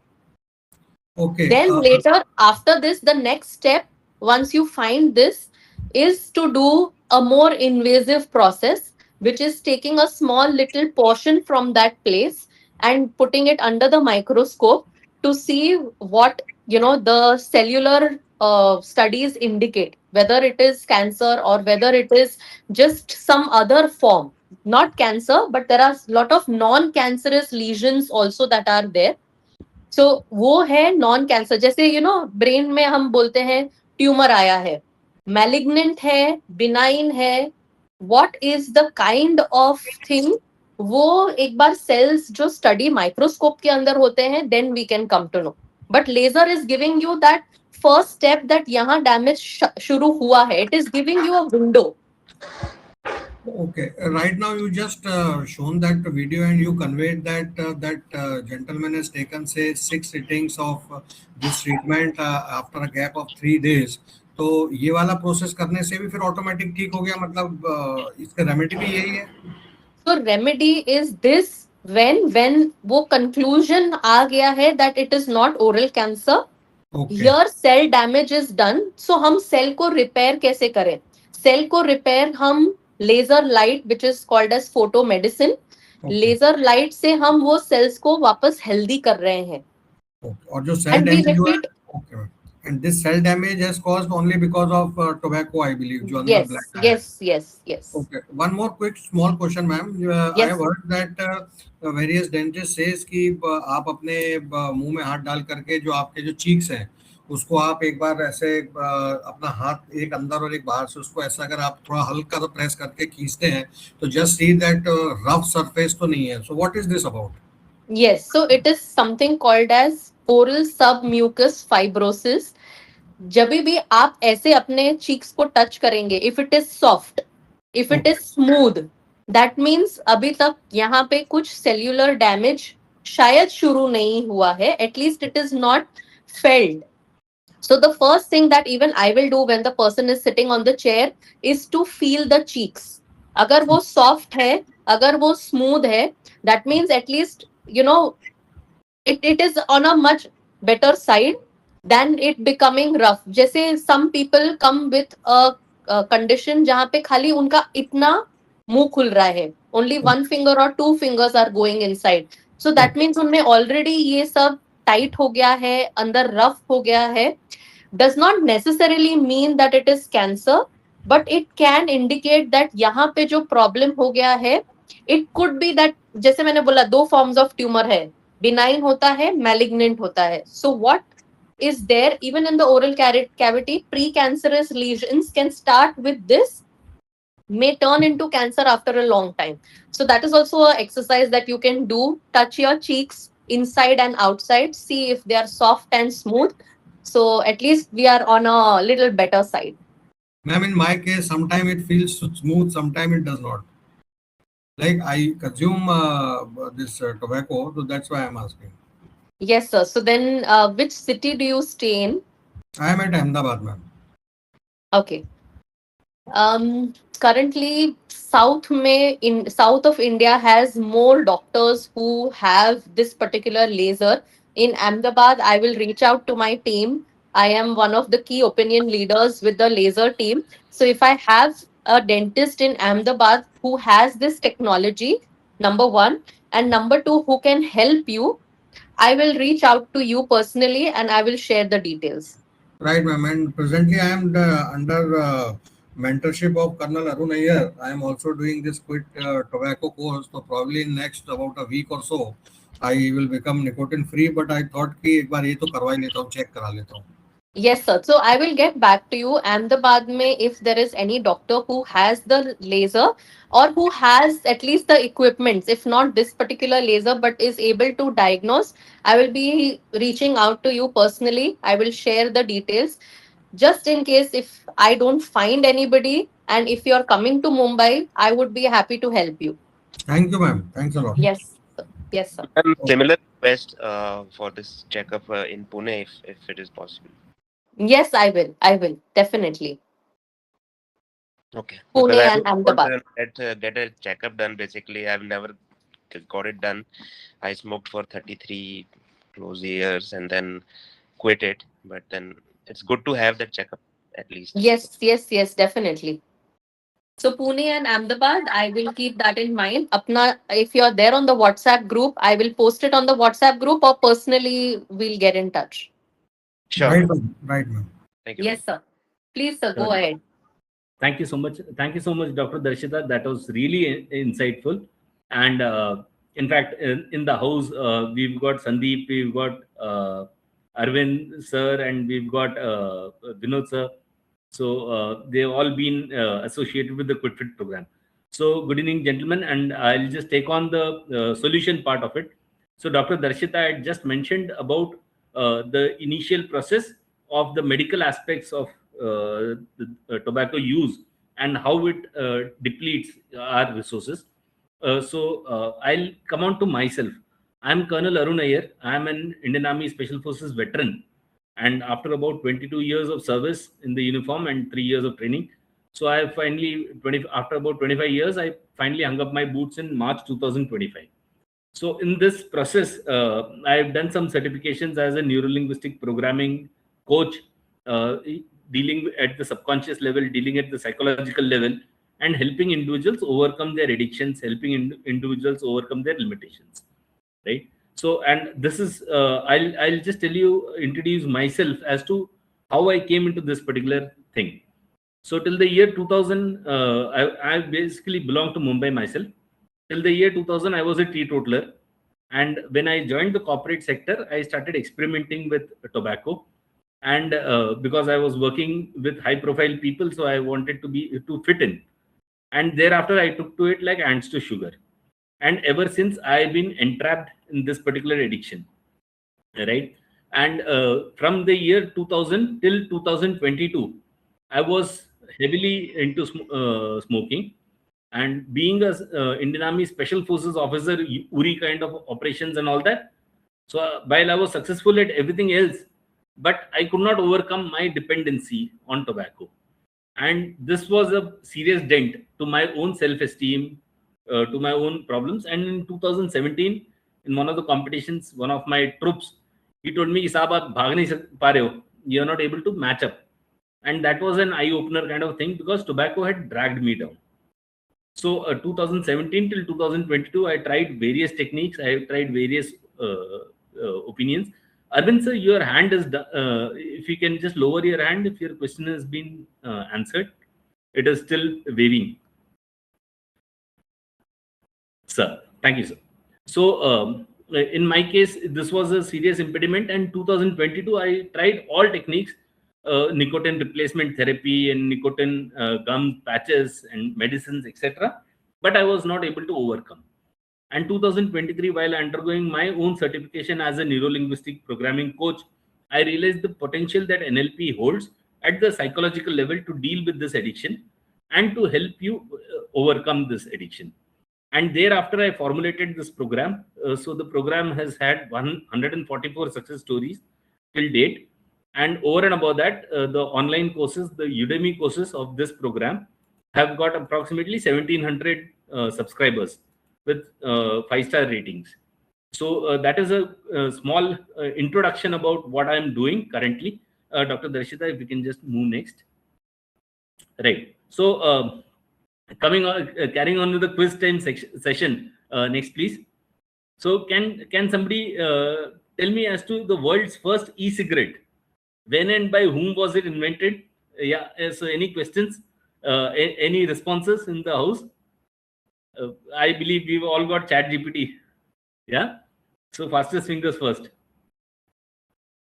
Okay. Then later, after this, the next step, once you find this, is to do a more invasive process, which is taking a small little portion from that place and putting it under the microscope to see what, the cellular studies indicate, whether it is cancer or whether it is just some other form. Not cancer, but there are a lot of non-cancerous lesions also that are there. सो वो है non cancer. जैसे brain में हम बोलते हैं tumour आया है, malignant है, बिनाइन है, what is the kind of thing, वो एक बार सेल्स जो स्टडी माइक्रोस्कोप के अंदर होते हैं, then we can come to know. But laser is giving you that first step that यहाँ डैमेज शुरू हुआ है. It is giving you a window. Okay, right now you just shown that video and you conveyed that gentleman has taken say 6 sittings of this treatment after a gap of 3 days. तो ये वाला process करने से भी फिर automatic ठीक हो गया, मतलब इसका रेमेडी भी यही है. So remedy is this, when वो conclusion आ गया है that it is not oral cancer. Okay. Here cell damage is done. So हम सेल को रिपेयर कैसे करें? सेल को रिपेयर हम laser light, which is called as photo medicine, laser light से हम वो सेल्स को वापस हेल्दी कर रहे हैं. और जो cell damage, and this cell damage has caused only because of tobacco, I believe. जो अंदर black है. Yes. Okay. One more quick small question, ma'am. I have heard that various dentists says कि आप अपने मुंह में हाथ डाल करके जो आपके जो cheeks हैं, उसको आप एक बार ऐसे अपना हाथ एक अंदर और एक बाहर से उसको ऐसा अगर आप थोड़ा हल्का तो प्रेस करके खींचते हैं तो just see that rough surface तो नहीं है. So what is this about? Yes, so it is something called as oral submucous fibrosis. जब भी आप ऐसे अपने चीक्स को टच करेंगे, if it is soft, if it is smooth, that means अभी तक यहाँ पे कुछ सेल्यूलर डैमेज शायद शुरू नहीं हुआ है. At least it is not failed. So the first thing that even I will do when the person is sitting on the chair is to feel the cheeks. अगर वो soft है, अगर वो smooth है, that means at least it is on a much better side than it becoming rough. जैसे some people come with a condition जहाँ पे खाली उनका इतना मुंह खुल रहा है, only 1 finger or 2 fingers are going inside. So that means उनमें already ये सब टाइट हो गया है, अंदर रफ हो गया है. Does not necessarily mean that it is cancer, but it can indicate that यहाँ पे जो प्रॉब्लम हो गया है, it could be that, जैसे मैंने बोला, 2 forms of tumor है, benign होता है, malignant होता है. So what is there even in the oral cavity, precancerous lesions can start with this, may turn into cancer after a long time. So that is also an exercise that you can do. Touch your cheeks inside and outside, see if they are soft and smooth. So at least we are on a little better side. Ma'am, in my case, sometimes it feels smooth, sometimes it does not. Like I consume this tobacco, so that's why I'm asking. Yes, sir. So then which city do you stay in? I am at Ahmedabad, ma'am. Okay. Currently, South of India has more doctors who have this particular laser. In Ahmedabad, I will reach out to my team. I am one of the key opinion leaders with the laser team. So if I have a dentist in Ahmedabad who has this technology, number one, and number two, who can help you, I will reach out to you personally and I will share the details. Right, ma'am. And presently, I am under mentorship of Colonel Arun Iyer. I am also doing this quit tobacco course. So probably in next about a week or so, I will become nicotine free. But I thought कि एक बार ये तो करवा ही लेता हूँ, check करा लेता हूँ. Yes, sir. So I will get back to you. Ahmedabad mein, if there is any doctor who has the laser or who has at least the equipments, if not this particular laser, but is able to diagnose, I will be reaching out to you personally. I will share the details just in case if I don't find anybody and if you're coming to Mumbai, I would be happy to help you. Thank you, ma'am. Thanks a lot. Yes, sir. Yes, sir. And similar request for this checkup in Pune, if it is possible. Yes, I will. I will. Definitely. Okay, because Pune I and want Ahmedabad. to get a checkup done. Basically, I've never got it done. I smoked for 33 close years and then quit it. But then it's good to have that checkup at least. Yes, yes, yes, definitely. So Pune and Ahmedabad, I will keep that in mind. Apna, if you're there on the WhatsApp group, I will post it on the WhatsApp group or personally we'll get in touch. Sure, Right, ma'am. ma'am. Right, ma'am. Thank you. Yes, sir. Please, sir, go Sure. ahead. Thank you so much. Thank you so much, Dr. Darshita. That was really insightful. And in fact, in the house, we've got Sandeep, we've got Arvind sir, and we've got Vinod sir. So they've all been associated with the Quick Fit program. So good evening, gentlemen, and I'll just take on the solution part of it. So Dr. Darshita had just mentioned about the initial process of the medical aspects of the tobacco use and how it depletes our resources. I'll come on to myself. I'm Colonel Arun Iyer. I'm an Indian Army Special Forces veteran. And after about 22 years of service in the uniform and 3 years of training, so I finally, after about 25 years, I finally hung up my boots in March 2025. So in this process, I've done some certifications as a neurolinguistic programming coach, uh, dealing at the subconscious level, dealing at the psychological level, and helping individuals overcome their addictions, helping individuals overcome their limitations. Right. So, and this is I'll just introduce myself as to how I came into this particular thing. So till the year 2000, I basically belong to Mumbai myself. Till the year 2000, I was a teetotaler. And when I joined the corporate sector, I started experimenting with tobacco. And because I was working with high profile people, so I wanted to fit in. And thereafter, I took to it like ants to sugar. And ever since, I've been entrapped in this particular addiction. Right. And from the year 2000 till 2022, I was heavily into smoking, and being a Indian Army Special Forces officer, URI kind of operations and all that. So while I was successful at everything else, but I could not overcome my dependency on tobacco, and this was a serious dent to my own self-esteem, to my own problems. And in 2017, in one of the competitions, one of my troops, he told me, "Isab, aap bhag nahi pa rahe ho. You're not able to match up." And that was an eye opener kind of thing, because tobacco had dragged me down. So 2017 till 2022, I tried various techniques. I tried various opinions. Arvind sir, your hand is, if you can just lower your hand if your question has been answered. It is still waving. Sir, thank you, sir. So in my case, this was a serious impediment. And 2022, I tried all techniques, nicotine replacement therapy and nicotine gum patches and medicines, etc. But I was not able to overcome. And 2023, while undergoing my own certification as a neurolinguistic programming coach, I realized the potential that NLP holds at the psychological level to deal with this addiction and to help you overcome this addiction. And thereafter, I formulated this program. So the program has had 144 success stories till date. And over and above that, the online courses, the Udemy courses of this program have got approximately 1700 subscribers with 5-star ratings. So that is a small introduction about what I'm doing currently. Dr. Darshita, if we can just move next. Right. So coming on, carrying on with the quiz time session. Next, please. So can somebody tell me as to the world's first e-cigarette? When and by whom was it invented? Yeah. So any questions? Any responses in the house? I believe we've all got Chat GPT. Yeah. So fastest fingers first.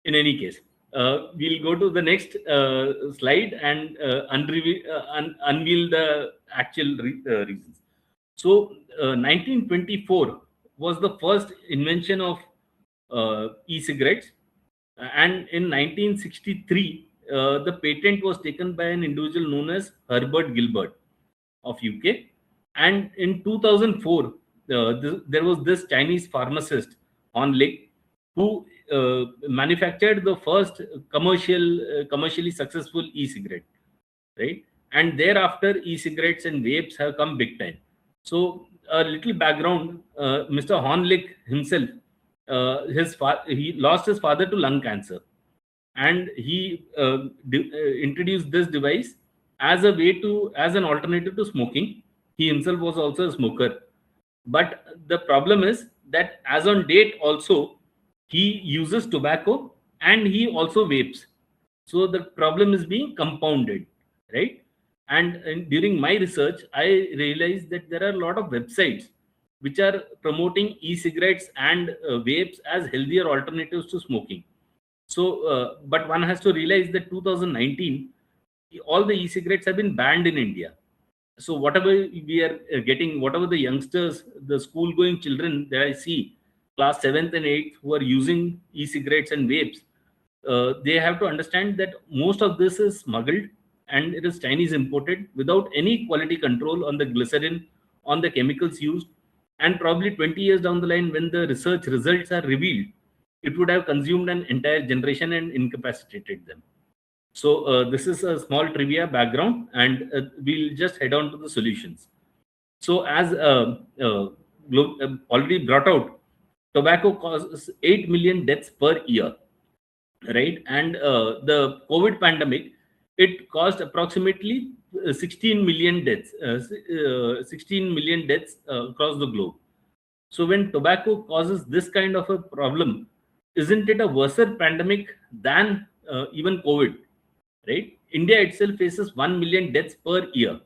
In any case, we'll go to the next slide and unveil the actual reasons. So 1924 was the first invention of e-cigarettes, and in 1963 the patent was taken by an individual known as Herbert Gilbert of UK, and in 2004 there was this Chinese pharmacist Han Lik who manufactured the first commercially successful e-cigarette, right? And thereafter e-cigarettes and vapes have come big time. So a little background: Mr. Han Lik himself, he lost his father to lung cancer, and he introduced this device as an alternative to smoking. He himself was also a smoker, but the problem is that as on date also he uses tobacco and he also vapes. So the problem is being compounded, right? And during my research, I realized that there are a lot of websites which are promoting e-cigarettes and vapes as healthier alternatives to smoking. So, but one has to realize that 2019, all the e-cigarettes have been banned in India. So whatever we are getting, whatever the youngsters, the school-going children that I see, class 7th and 8th, who are using e-cigarettes and vapes, they have to understand that most of this is smuggled and it is Chinese imported without any quality control on the glycerin, on the chemicals used. And probably 20 years down the line, when the research results are revealed, it would have consumed an entire generation and incapacitated them. So this is a small trivia background, and we'll just head on to the solutions. So as already brought out, tobacco causes 8 million deaths per year, right? And the COVID pandemic, it caused approximately 16 million deaths, 16 million deaths across the globe. So when tobacco causes this kind of a problem, isn't it a worse pandemic than even COVID? Right? India itself faces 1 million deaths per year.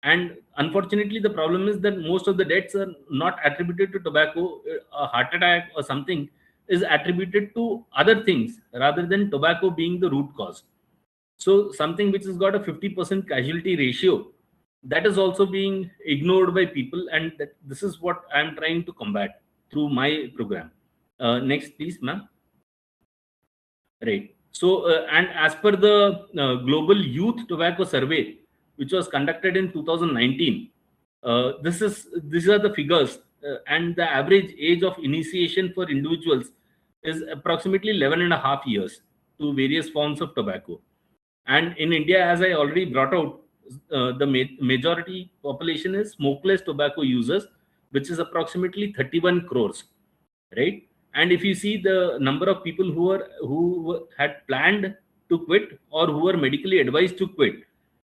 And unfortunately, the problem is that most of the deaths are not attributed to tobacco. A heart attack or something is attributed to other things rather than tobacco being the root cause. So something which has got a 50% casualty ratio, that is also being ignored by people. And this is what I'm trying to combat through my program. Next, please, ma'am. Right. So, and as per the Global Youth Tobacco Survey, which was conducted in 2019, these are the figures, and the average age of initiation for individuals is approximately 11 and a half years to various forms of tobacco. And in India, as I already brought out, the majority population is smokeless tobacco users, which is approximately 31 crores, right? And if you see the number of people who had planned to quit or who were medically advised to quit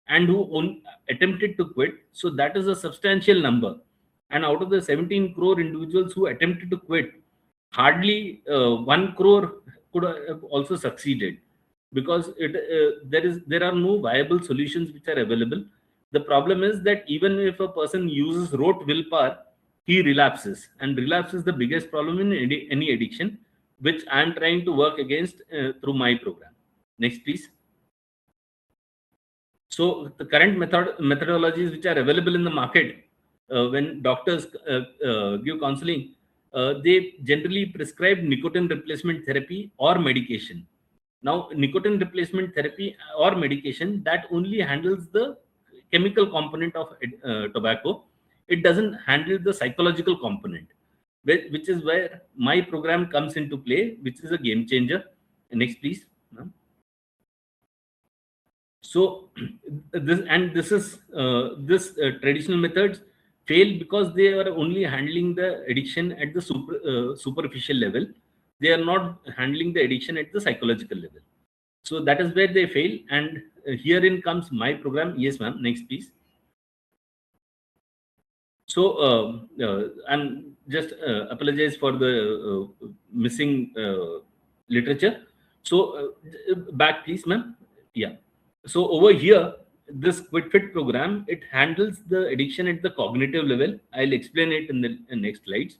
and who attempted to quit, so that is a substantial number. And out of the 17 crore individuals who attempted to quit, hardly 1 crore could have also succeeded, because there are no viable solutions which are available. The problem is that even if a person uses rote willpower, he relapses, and relapse is the biggest problem in any addiction, which I am trying to work against through my program. Next, please. So the current methodologies which are available in the market, when doctors give counseling, they generally prescribe nicotine replacement therapy or medication. Now, nicotine replacement therapy or medication, that only handles the chemical component of tobacco. It doesn't handle the psychological component, which is where my program comes into play, which is a game changer. Next, please. So this traditional methods fail because they are only handling the addiction at the superficial level. They are not handling the addiction at the psychological level. So that is where they fail. And herein comes my program. Yes, ma'am. Next, please. So I'm just apologize for the missing literature. So back, please, ma'am. Yeah. So over here, this Quit Fit program, it handles the addiction at the cognitive level. I'll explain it in the next slides.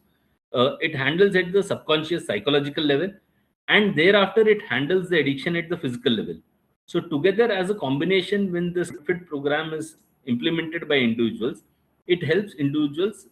It handles at the subconscious psychological level, and thereafter it handles the addiction at the physical level. So together as a combination, when this Fit program is implemented by individuals, it helps individuals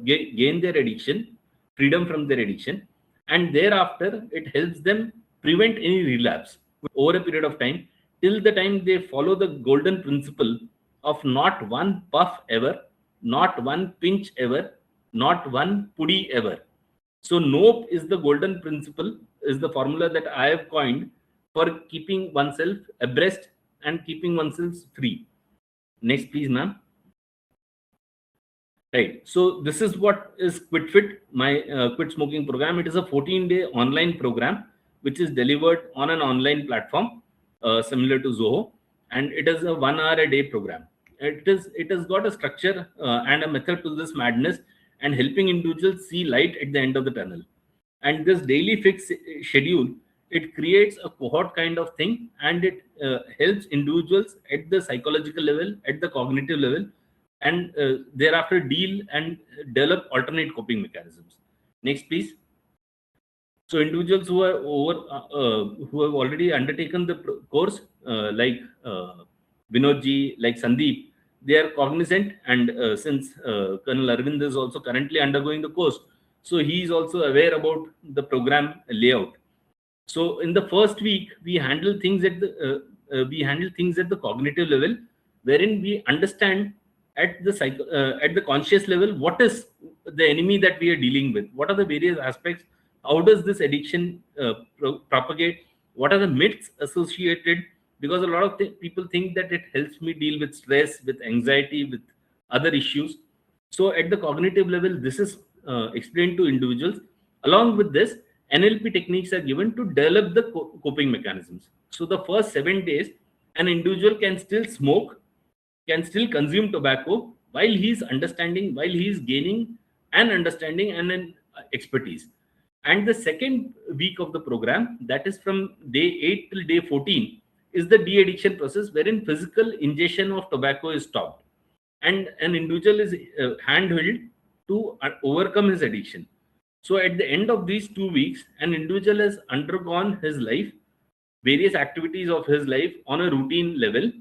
gain their addiction, freedom from their addiction, and thereafter it helps them prevent any relapse over a period of time, till the time they follow the golden principle of not one puff ever, not one pinch ever, not one putty ever. So NOPE is the golden principle, is the formula that I have coined for keeping oneself abreast and keeping oneself free. Next, please, ma'am. Right. So this is what is Quit Fit, my quit smoking program. It is a 14-day online program which is delivered on an online platform similar to Zoho, and it is a 1 hour a day program. It has got a structure and a method to this madness, and helping individuals see light at the end of the tunnel. And this daily fixed schedule, it creates a cohort kind of thing, and it helps individuals at the psychological level, at the cognitive level, and thereafter deal and develop alternate coping mechanisms. Next, please. So individuals who are who have already undertaken the course, like Vinodji, like Sandeep, they are cognizant, and since Colonel Arvind is also currently undergoing the course, so he is also aware about the program layout. So in the first week, we handle things at the cognitive level, wherein we understand at the conscious level what is the enemy that we are dealing with, what are the various aspects, how does this addiction propagate, what are the myths associated, because a lot of people think that it helps me deal with stress, with anxiety, with other issues. So at the cognitive level, this is explained to individuals. Along with this, NLP techniques are given to develop the coping mechanisms. So the first 7 days, an individual can still smoke, can still consume tobacco, while he's understanding, while he's gaining an understanding and an expertise. And the second week of the program, that is from day 8 till day 14, is the de-addiction process, wherein physical ingestion of tobacco is stopped, and an individual is handheld to overcome his addiction. So at the end of these 2 weeks, an individual has undergone his life, various activities of his life on a routine level,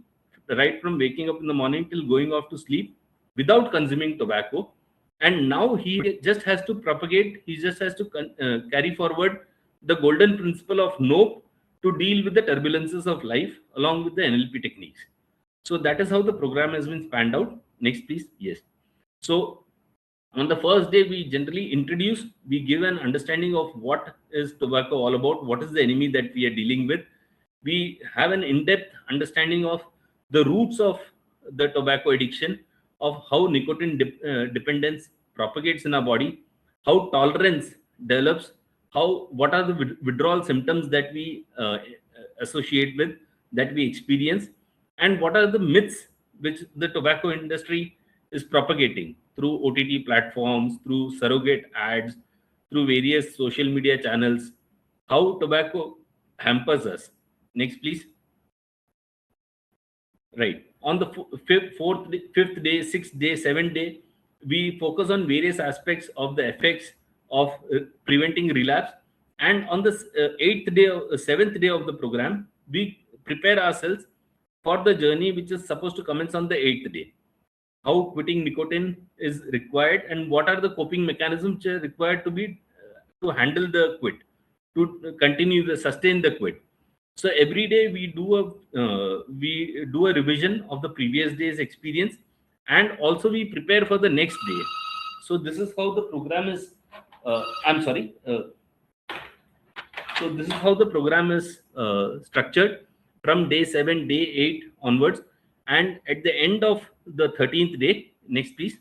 right from waking up in the morning till going off to sleep, without consuming tobacco. And now he just has to propagate, he just has to carry forward the golden principle of NOPE to deal with the turbulences of life along with the NLP techniques. So that is how the program has been spanned out. Next, please. Yes. So on the first day, we generally introduce, we give an understanding of what is tobacco all about, what is the enemy that we are dealing with. We have an in-depth understanding of the roots of the tobacco addiction, of how nicotine dependence propagates in our body, how tolerance develops, what are the withdrawal symptoms that we associate with, that we experience, and what are the myths which the tobacco industry is propagating through OTT platforms, through surrogate ads, through various social media channels, how tobacco hampers us. Next, please. Right. On the fifth day, sixth day, seventh day, we focus on various aspects of the effects of preventing relapse. And on the seventh day of the program, we prepare ourselves for the journey which is supposed to commence on the 8th day. How quitting nicotine is required, and what are the coping mechanisms which are required to handle the quit, to continue sustain the quit. So every day we do a revision of the previous day's experience, and also we prepare for the next day. So this is how the program is. So this is how the program is structured. from day 7, day 8 onwards. And at the end of the 13th day, next please.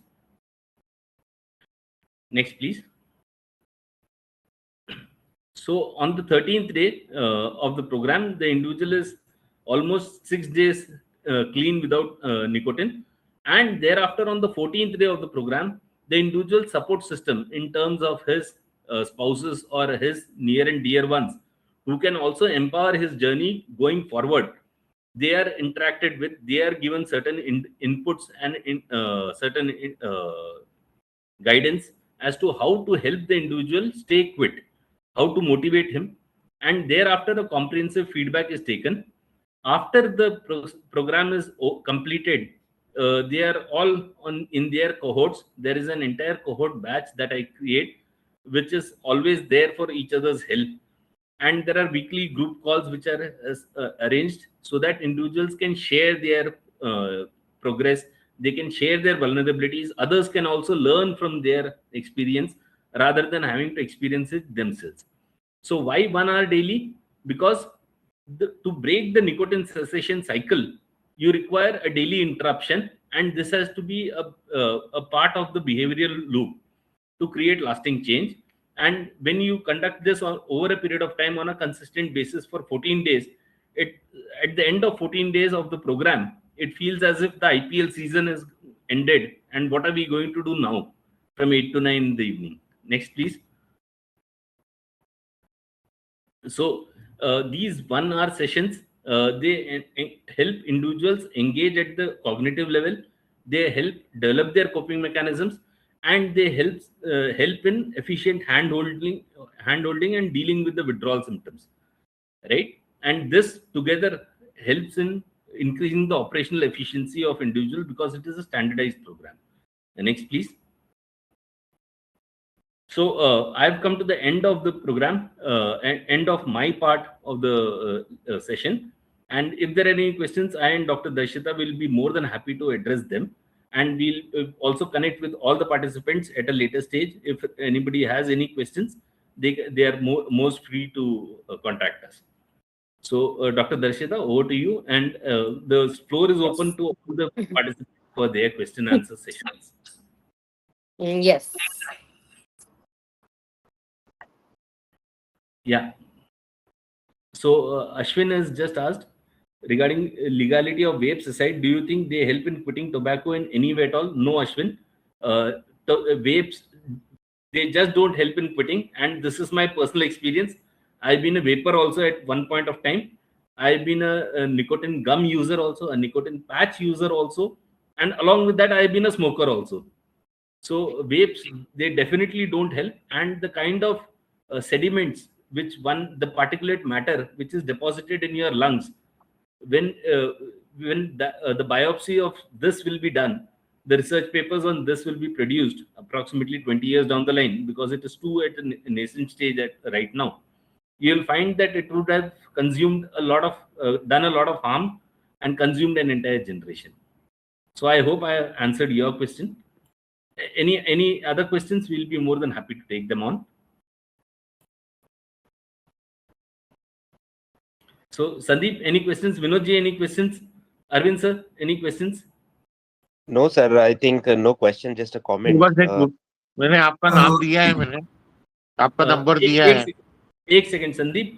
Next please. So on the 13th day of the program, the individual is almost 6 days clean without nicotine. And thereafter, on the 14th day of the program, the individual support system in terms of his spouses or his near and dear ones, who can also empower his journey going forward. They are interacted with, they are given certain inputs and certain guidance as to how to help the individual stay quit, how to motivate him, and thereafter a comprehensive feedback is taken. After the program is completed, they are all on in their cohorts. There is an entire cohort batch that I create, which is always there for each other's help. And there are weekly group calls which are arranged so that individuals can share their progress, they can share their vulnerabilities, others can also learn from their experience rather than having to experience it themselves. So why 1 hour daily? Because to break the nicotine cessation cycle, you require a daily interruption, and this has to be a part of the behavioral loop to create lasting change. And when you conduct this over a period of time on a consistent basis for 14 days, it at the end of 14 days of the program, it feels as if the IPL season is ended, and what are we going to do now from 8 to 9 in the evening? Next please. So these 1 hour sessions, they help individuals engage at the cognitive level, they help develop their coping mechanisms, and they help in efficient hand holding and dealing with the withdrawal symptoms, right? And this together helps in increasing the operational efficiency of individual because it is a standardized program. The next please. So I've come to the end of the program, end of my part of the session. And if there are any questions, I and Dr. Darshita will be more than happy to address them. And we'll also connect with all the participants at a later stage. If anybody has any questions, they are most free to contact us. So Dr. Darshita, over to you. And the floor is open to all the participants for their question and answer sessions. Yes. Yeah. So Ashwin has just asked regarding legality of vapes aside, do you think they help in quitting tobacco in any way at all? No, Ashwin. Vapes, they just don't help in quitting. And this is my personal experience. I've been a vapor also at one point of time. I've been a nicotine gum user also, a nicotine patch user also. And along with that, I've been a smoker also. So vapes, they definitely don't help. And the kind of sediments which the particulate matter which is deposited in your lungs, when the biopsy of this will be done, the research papers on this will be produced approximately 20 years down the line, because it is too at a nascent stage right now. You'll find that it would have consumed a lot of done a lot of harm and consumed an entire generation. So I hope I answered your question. Any other questions, we'll be more than happy to take them on. So Sandeep, any questions? Vinodji, any questions? Arvind sir, any questions? No sir, I think no question, just a comment. मैंने आपका नाम दिया है, मैंने आपका number दिया है. एक सेकंड संदीप,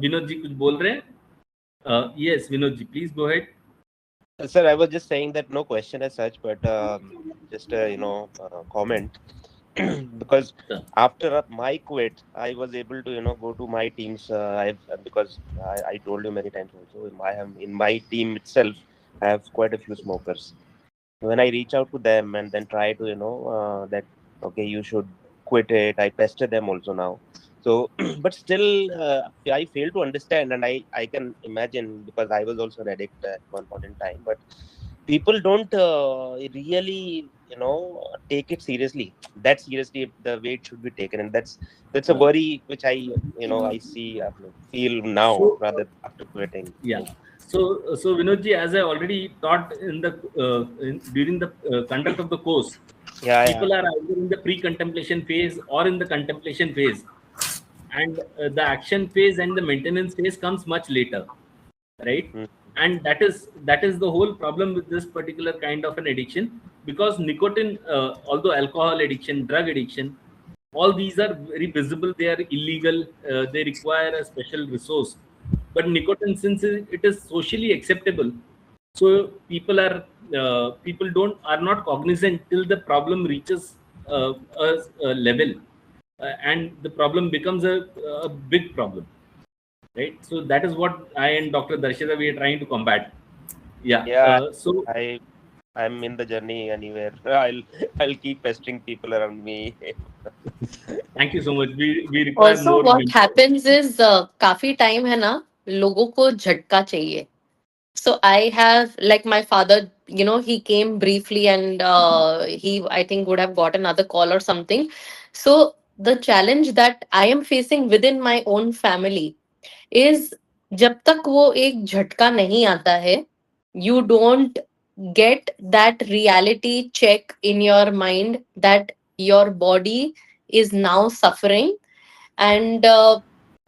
विनोद जी कुछ बोल रहे हैं. Yes, Vinod ji, please go ahead. Sir, I was just saying that no question as such, but just a comment. Because after my quit, I was able to go to my teams. Because I told you many times also, in my team itself, I have quite a few smokers. When I reach out to them and then try to that okay, you should quit it, I pester them also now. So but still I fail to understand, and I can imagine, because I was also an addict at one point in time, but people don't really take it seriously, the way it should be taken. And that's a worry which I feel now, rather after quitting. Yeah. So Vinodji, as I already taught in the during the conduct of the course, people are either in the pre-contemplation phase or in the contemplation phase, and the action phase and the maintenance phase comes much later, right? Mm. And that is the whole problem with this particular kind of an addiction, because nicotine, although alcohol addiction, drug addiction, all these are very visible, they are illegal, they require a special resource. But nicotine, since it is socially acceptable, so people don't are not cognizant till the problem reaches a level, and the problem becomes a big problem, right? So that is what I and Dr. Darshita, we are trying to combat. Yeah. Yeah, So I'm in the journey anywhere. I'll keep pestering people around me. thank you so much. We require Also, more what mentors. happens is काफी time है ना, लोगों को झटका चाहिए. So I have, like, my father, he came briefly, and he, I think, would have got another call or something. So the challenge that I am facing within my own family is, जब तक वो एक झटका नहीं आता है, you don't get that reality check in your mind that your body is now suffering. And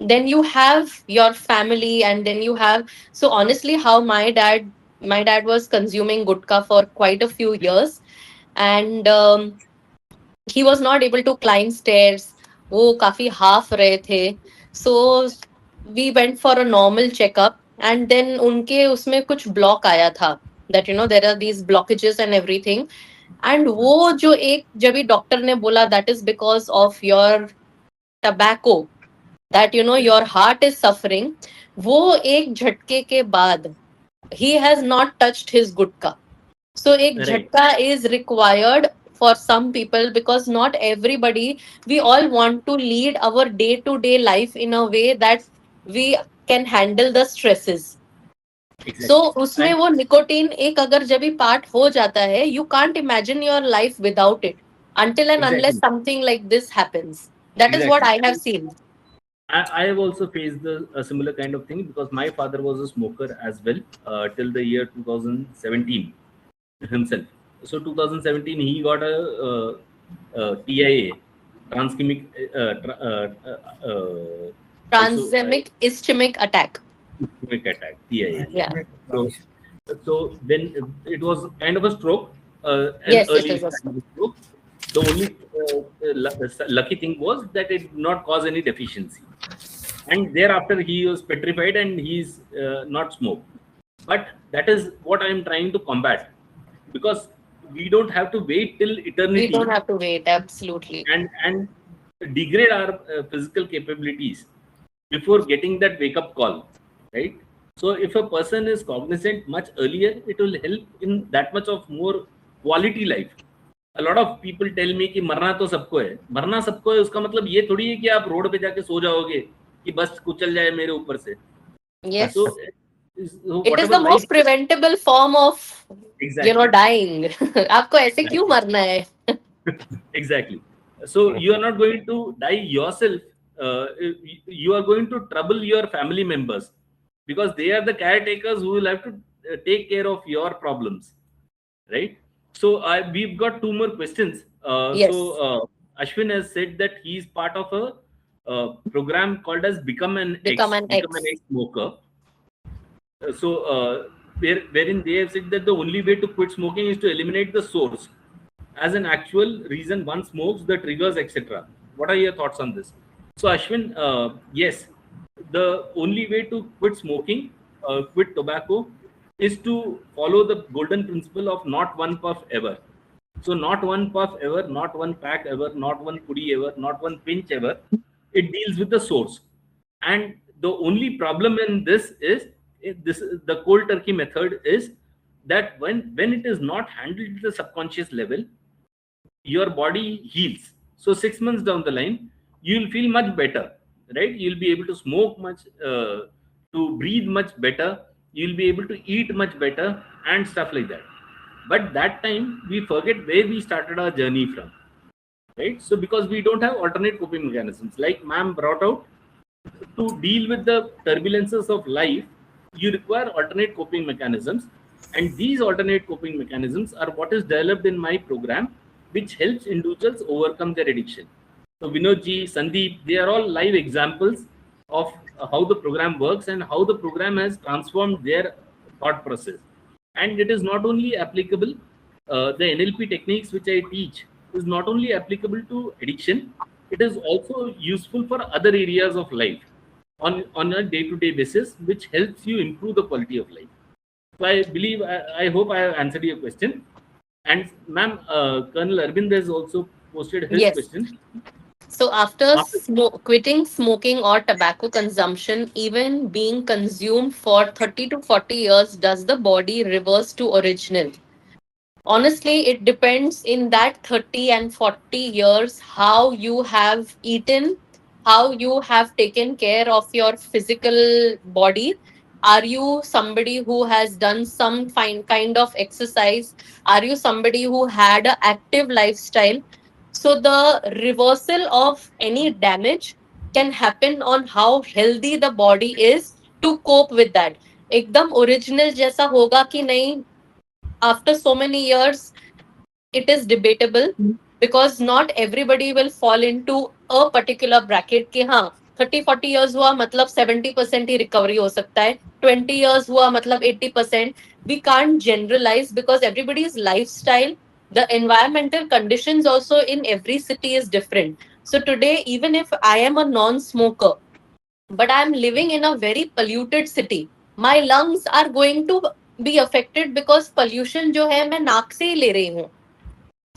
then you have your family, and then you have, so honestly, how my dad was consuming gutka for quite a few years. And he was not able to climb stairs, वो काफी half रहे थे. So we went for a normal checkup, and then उनके उसमें कुछ block आया था, that there are these blockages and everything. And वो जो एक जब भी डॉक्टर ने बोला that is because of your tobacco, that your heart is suffering, वो एक झटके के बाद he has not touched his gutka. So ek Right. jhatka is required for some people, because not everybody, we all want to lead our day to day life in a way that we can handle the stresses. So Exactly. उसमें And वो nicotine एक अगर जब भी part हो जाता है, you can't imagine your life without it until and unless exactly. something like this happens. That is what Exactly. I have seen. I have also faced a similar kind of thing, because my father was a smoker as well, till the year 2017 himself. So 2017 he got a TIA, transchemic, also Transemic ischemic attack. ischemic attack, TIA. Yeah. So then it was kind of a stroke, an Yes, it early is a kind of stroke. The only lucky thing was that it did not cause any deficiency. And thereafter he was petrified, and he's not smoked. But that is what I am trying to combat, because we don't have to wait till We eternity don't have to wait. Absolutely. and degrade our physical capabilities before getting that wake up call, right? So if a person is cognizant much earlier, it will help in that much of more quality life. A lot of people tell me कि मरना तो सबको है, मरना सबको है, उसका मतलब ये थोड़ी है कि आप रोड पे जाके सो जाओगे कि बस कुचल जाए मेरे ऊपर से. Yes. So It is whatever the life, most preventable form of, exactly, dying. आपको ऐसे क्यों मरना है? exactly. So you are not going to die yourself. You are going to trouble your family members, because they are the caretakers who will have to take care of your problems, right? So we've got two more questions. Yes. Ashwin has said that he is part of a program called as Become an Become an X. Smoker. Wherein they have said that the only way to quit smoking is to eliminate the source as an actual reason one smokes, the triggers, etc. What are your thoughts on this? So Ashwin, yes, the only way to quit smoking, quit tobacco, is to follow the golden principle of not one puff ever. So not one puff ever, not one pack ever, not one pudi ever, not one pinch ever. It deals with the source. And the only problem in this is, the cold turkey method is that when it is not handled at the subconscious level, your body heals. So 6 months down the line, you'll feel much better, right? You'll be able to smoke much, to breathe much better. You'll be able to eat much better and stuff like that. But that time we forget where we started our journey from, right? So because we don't have alternate coping mechanisms, like ma'am brought out, to deal with the turbulences of life, you require alternate coping mechanisms. And these alternate coping mechanisms are what is developed in my program, which helps individuals overcome their addiction. So Vinodji, Sandeep, they are all live examples of how the program works and how the program has transformed their thought process. And it is not only applicable, the NLP techniques which I teach is not only applicable to addiction, it is also useful for other areas of life on a day-to-day basis, which helps you improve the quality of life. So I believe, I hope I have answered your question. And ma'am, Colonel Arvind has also posted his Yes. question. So after After, quitting smoking or tobacco consumption, even being consumed for 30 to 40 years, does the body reverse to original? Honestly, it depends in that 30 and 40 years how you have eaten, how you have taken care of your physical body. Are you somebody who has done some fine kind of exercise? Are you somebody who had an active lifestyle? So the reversal of any damage can happen on how healthy the body is to cope with that. एकदम original जैसा होगा कि नहीं, after so many years, it is debatable, because not everybody will fall into a particular bracket कि हाँ 30-40 years हुआ मतलब 70% ही recovery हो सकता है, 20 years हुआ मतलब 80%. We can't generalize because everybody's lifestyle, the environmental conditions also in every city is different. So today, even if I am a non-smoker, but I'm living in a very polluted city, my lungs are going to be affected because pollution जो है मैं नाक से ही ले रही हूँ.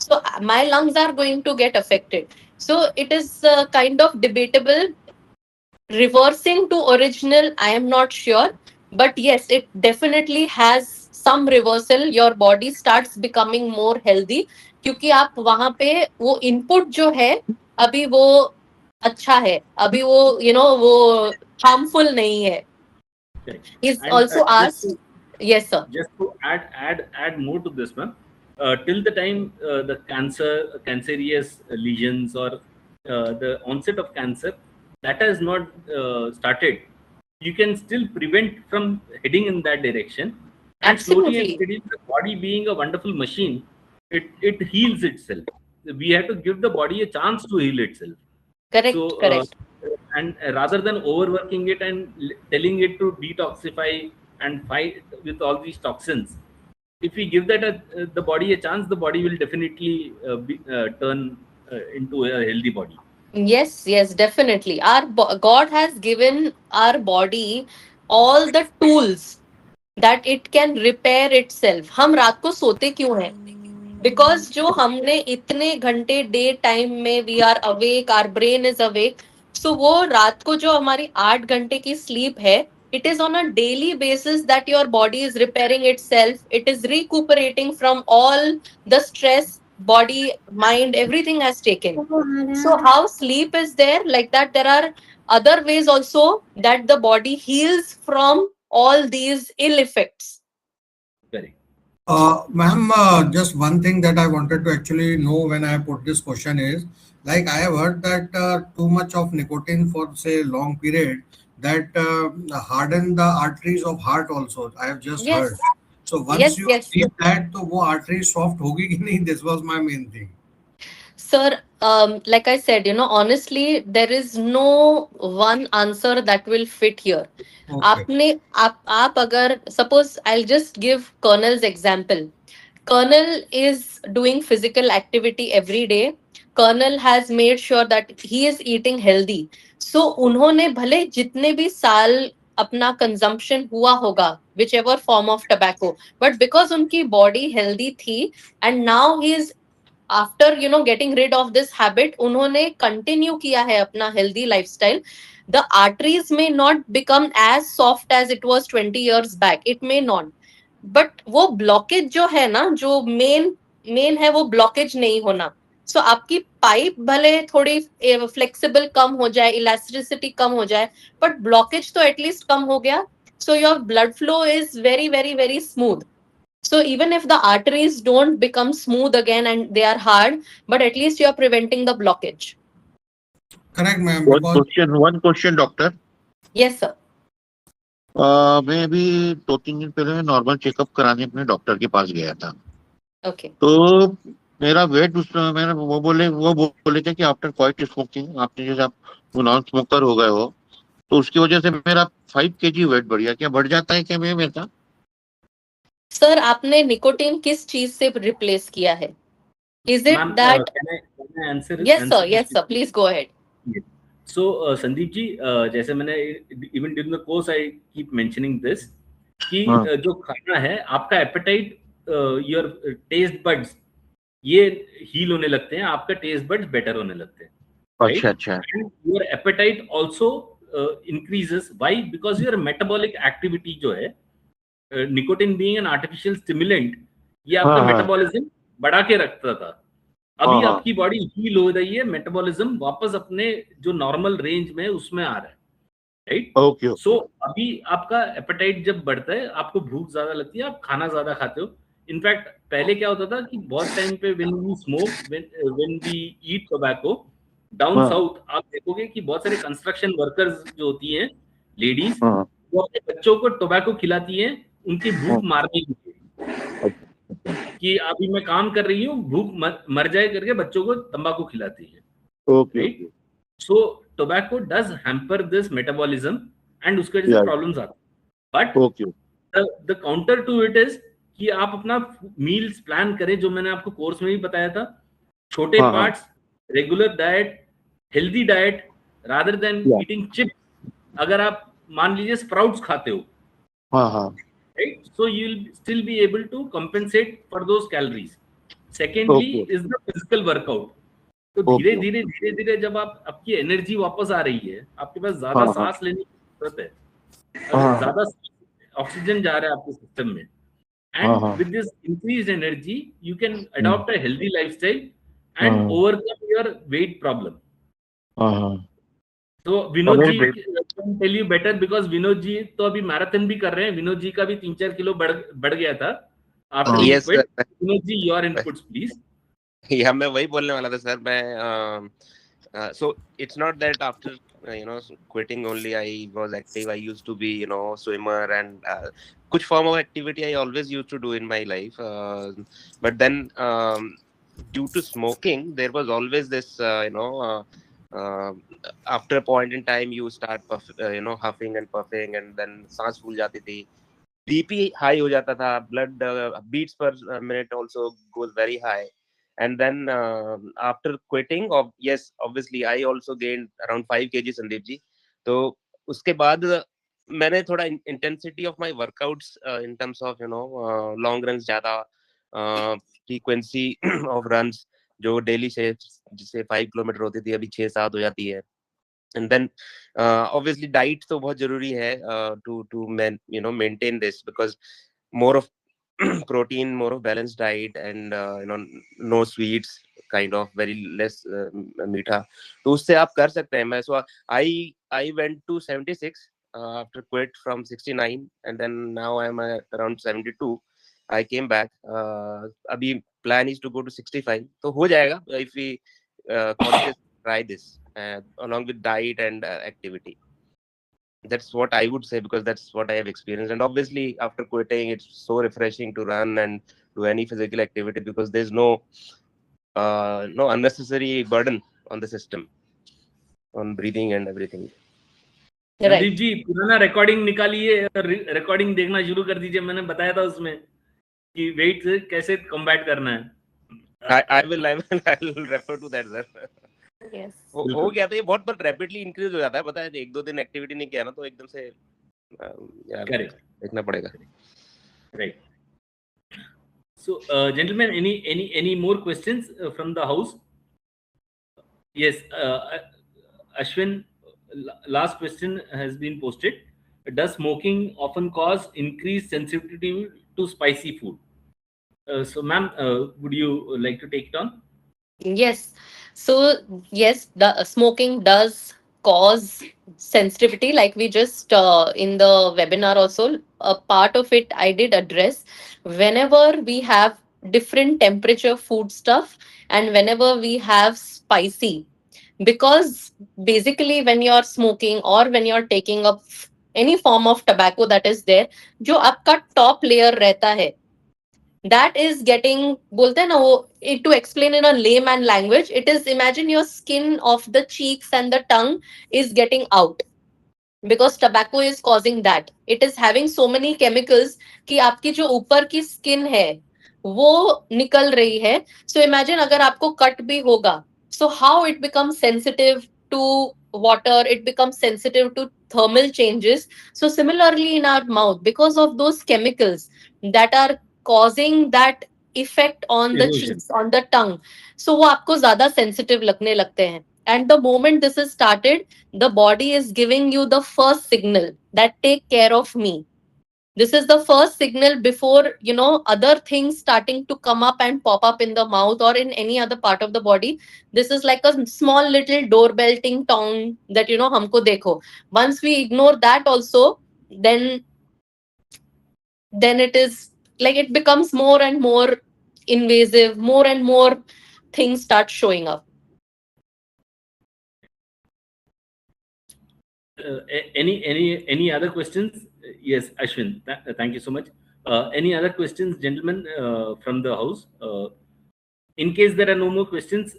So my lungs are going to get affected. So it is kind of debatable. Reversing to original, I am not sure, but yes, it definitely has some reversal. Your body starts becoming more healthy क्योंकि आप वहां पे वो input जो है अभी वो अच्छा है, अभी वो वो harmful नहीं है. okay. He's And also asked. Yes, sir. just to add more to this, ma'am, till the time the cancerous lesions or the onset of cancer that has not started, you can still prevent from heading in that direction. And slowly and Absolutely. steadily, the body being a wonderful machine, it heals itself. We have to give the body a chance to heal itself. Correct, So correct. and rather than overworking it and telling it to detoxify and fight with all these toxins, if we give that the body a chance, the body will definitely turn into a healthy body. Yes, yes, definitely. God has given our body all the tools that it can repair itself. हम रात को सोते क्यों हैं? Because जो हमने इतने घंटे डे टाइम में we are awake, our brain is awake. So वो रात को जो हमारी 8 घंटे की स्लीप है, it is on a daily basis that your body is repairing itself. It is recuperating from all the stress body, mind, everything has taken. So how sleep is there like that, there are other ways also that the body heals from all these ill effects. Correct. Ma'am, just one thing that I wanted to actually know when I put this question is, like, I have heard that too much of nicotine for say long period that harden the arteries of heart also. I have just heard. Yes, So once yes, you yes. leave that, तो वो artery soft होगी कि नहीं? This was my main thing. Sir, like I said, honestly, there is no one answer that will fit here. Okay. आप अगर suppose I'll just give Colonel's example. Colonel is doing physical activity every day. Colonel has made sure that he is eating healthy. So उन्होंने भले जितने भी साल अपना consumption हुआ होगा, whichever form of tobacco, but because उनकी body healthy थी, and now he is after getting rid of this habit, उन्होंने continue किया है अपना healthy lifestyle. The arteries may not become as soft as it was 20 years back. It may not. But वो blockage जो है ना, जो main है, वो blockage नहीं होना. So आपकी पाइप भले थोड़ी flexible कम हो जाए, elasticity कम हो जाए, but blockage तो at least कम हो गया. So your blood flow is very, very, very smooth. So even if the arteries don't become smooth again and they are hard, but at least you are preventing the blockage. Correct, ma'am. One question, doctor. Yes, sir. मैं अभी 2-3 दिन पहले normal checkup कराने अपने doctor के पास गया था. Okay. तो मेरा वेट मैंने वो बोले थे कि आफ्टर क्वाइट स्मोकिंग, आपने जैसे आप नॉन स्मोकर हो गए हो, तो उसकी वजह से मेरा 5 kg वेट बढ़ गया। क्या बढ़ जाता है क्या मैं मेरा? सर आपने निकोटीन किस चीज से रिप्लेस किया है? Is it Ma'am, that? can I answer Yes this sir, question? please go ahead. Yes. So, Sandeep ji, जैसे मैंने even during the course I keep mentioning this कि हाँ जो खाना है आपका एपेटाइट, योर टेस्ट बड्स, ये हील होने लगते हैं, आपका टेस्ट बड्स बेटर होने लगते हैं, अच्छा राइट? अच्छा। And your apatite also increases, why? Because your metabolic activity जो है, nicotine being an artificial stimulant, ये आपका हाँ हाँ मेटाबॉलिज्म बढ़ा के रखता था। हाँ अभी हाँ। आपकी बॉडी हील हो रही है, मेटाबॉलिज्म वापस अपने जो नॉर्मल रेंज में उसमें आ रहा है, राइट? Okay so okay. अभी आपका एपेटाइट जब बढ़ता है, आपको भूख ज्यादा लगती है, आप खाना ज्यादा खाते हो। इनफैक्ट पहले क्या होता था कि बहुत टाइम पे when we smoke, when we eat tobacco down हाँ साउथ, आप देखोगे कि बहुत सारे कंस्ट्रक्शन वर्कर्स जो होती हैं, लेडीज, हाँ वो अपने बच्चों को टोबैको खिलाती हैं उनकी भूख हाँ। मारने के लिए, अच्छा, कि अभी मैं काम कर रही हूँ, भूख मर जाए करके बच्चों को तंबाकू खिलाती है, okay right? Okay. So tobacco does hamper this metabolism and उसकी वजह से या प्रॉब्लम्स आती है। But okay. The counter to it is कि आप अपना मील्स प्लान करें, जो मैंने आपको कोर्स में भी बताया था, छोटे हाँ हाँ। Parts, regular diet, healthy diet, rather than या ईटिंग चिप्स। अगर आप मान लीजिए स्प्राउट्स खाते हो, हाँ हाँ। right? So you'll still be able to compensate for those calories. Secondly okay is the physical workout. तो धीरे ओके। धीरे धीरे धीरे जब आप आपकी एनर्जी वापस आ रही है, आपके पास ज्यादा हाँ हाँ सांस लेने की जरूरत है, अगर हाँ ज्यादा ऑक्सीजन जा रहा है आपके सिस्टम में, हाँ एंड हाँ with this increased energy you can hmm, adopt a healthy lifestyle and हाँ ओवरकम योर वेट प्रॉब्लम। हाँ हाँ। तो विनोद अरे ji can tell you better, because Vinod ji तो अभी मैराथन भी कर रहे हैं। विनोद जी का भी 3-4 किलो बढ़ गया था आफ्टर ही हाँ yes quit. Vinod ji, your inputs please. या मैं वही बोलने वाला था सर। मैं so it's not that after quitting only I was active. I used to be swimmer and kuch form of activity I always used to do in my life, but then due to smoking there was always this uh, after a point in time you start huffing and puffing, and then सांस फूल जाती थी, BP high हो जाता था, blood beats per minute also goes very high. And then after quitting, yes, obviously I also gained around 5 kg, Sandeep ji. तो उसके बाद मैंने थोड़ा intensity of my workouts in terms of long runs ज्यादा, frequency of runs जो daily से जिससे 5 kilometre होती थी अभी 6-7 हो जाती है। And then obviously diet तो बहुत जरूरी है to maintain this, because more of protein, more of balanced diet, and no sweets, kind of very less मीठा, तो उससे आप कर सकते हैं। मैं so I went to 76 after quit from 69, and then now I'm at around 72. I came back. अभी plan is to go to 65, तो हो जाएगा if we conscious try this along with diet and activity. That's what I would say, because that's what I have experienced. And obviously after quitting it's so refreshing to run and do any physical activity, because there's no unnecessary burden on the system, on breathing and everything. Sandeep Right. जी, पुराना recording निकालिए और recording देखना शुरू कर दीजिए। मैंने बताया था उसमें कि वेट से कैसे कॉम्बैट करना है। I will refer to that, sir. Yes. हो बिल्कुल गया था ये बहुत, पर रैपिडली इंक्रीज हो जाता है, पता है, 1-2 दिन एक्टिविटी नहीं किया ना तो एकदम से यार करेक्ट, देखना पड़ेगा। Right. So, gentlemen, any more questions from the house? Yes, Ashwin, last question has been posted. Does smoking often cause increased sensitivity to spicy food? So, ma'am, would you like to take it on? Yes. So, yes, the smoking does cause sensitivity, like we just in the webinar also, a part of it I did address. Whenever we have different temperature food stuff and whenever we have spicy, because basically when you're smoking or when you're taking up any form of tobacco that is there, जो आपका top layer रहता है, that is getting, बोलते हैं ना वो, to explain in a layman language, it is, imagine your skin of the cheeks and the tongue is getting out. because tobacco is causing that. It is having so many chemicals कि आपकी जो ऊपर की skin है वो निकल रही है. So imagine अगर आपको cut भी होगा, so how it becomes sensitive to water, it becomes sensitive to thermal changes. So similarly in our mouth, because of those chemicals that are causing that effect on the Erosion. cheeks, on the tongue, so वो आपको ज्यादा sensitive लगने लगते हैं. And the moment this is started, the body is giving you the first signal that take care of me. This is the first signal before, other things starting to come up and pop up in the mouth or in any other part of the body. This is like a small little doorbell ting tong that, humko dekho. Once we ignore that also, then it is like it becomes more and more invasive, more and more things start showing up. Any other questions? Yes, Ashwin. Thank you so much. Any other questions, gentlemen, from the house? In case there are no more questions,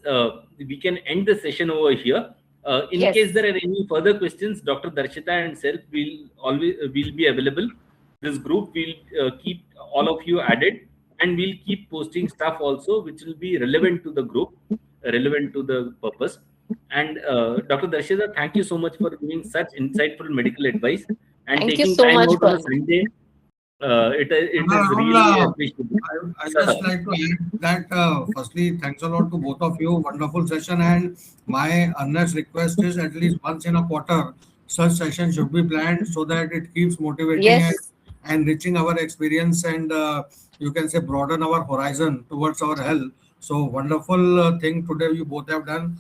we can end the session over here. In Yes. case there are any further questions, Dr. Darshita and self will be available. This group will keep all of you added, and we'll keep posting stuff also, which will be relevant to the group, relevant to the purpose. And Dr. Darshita, thank you so much for giving such insightful medical advice and Thank you taking so time much, out on a Paul. Sunday. It is Arun, really appreciable. I just like to add that firstly, thanks a lot to both of you. Wonderful session, and my earnest request is at least once in a quarter, such session should be planned so that it keeps motivating and Yes. enriching our experience and you can say broaden our horizon towards our health. So wonderful thing today you both have done.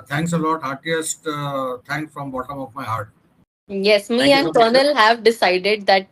Thanks a lot. Heartiest thanks from bottom of my heart. Yes, me Thank you and so much, sir. Colonel have decided that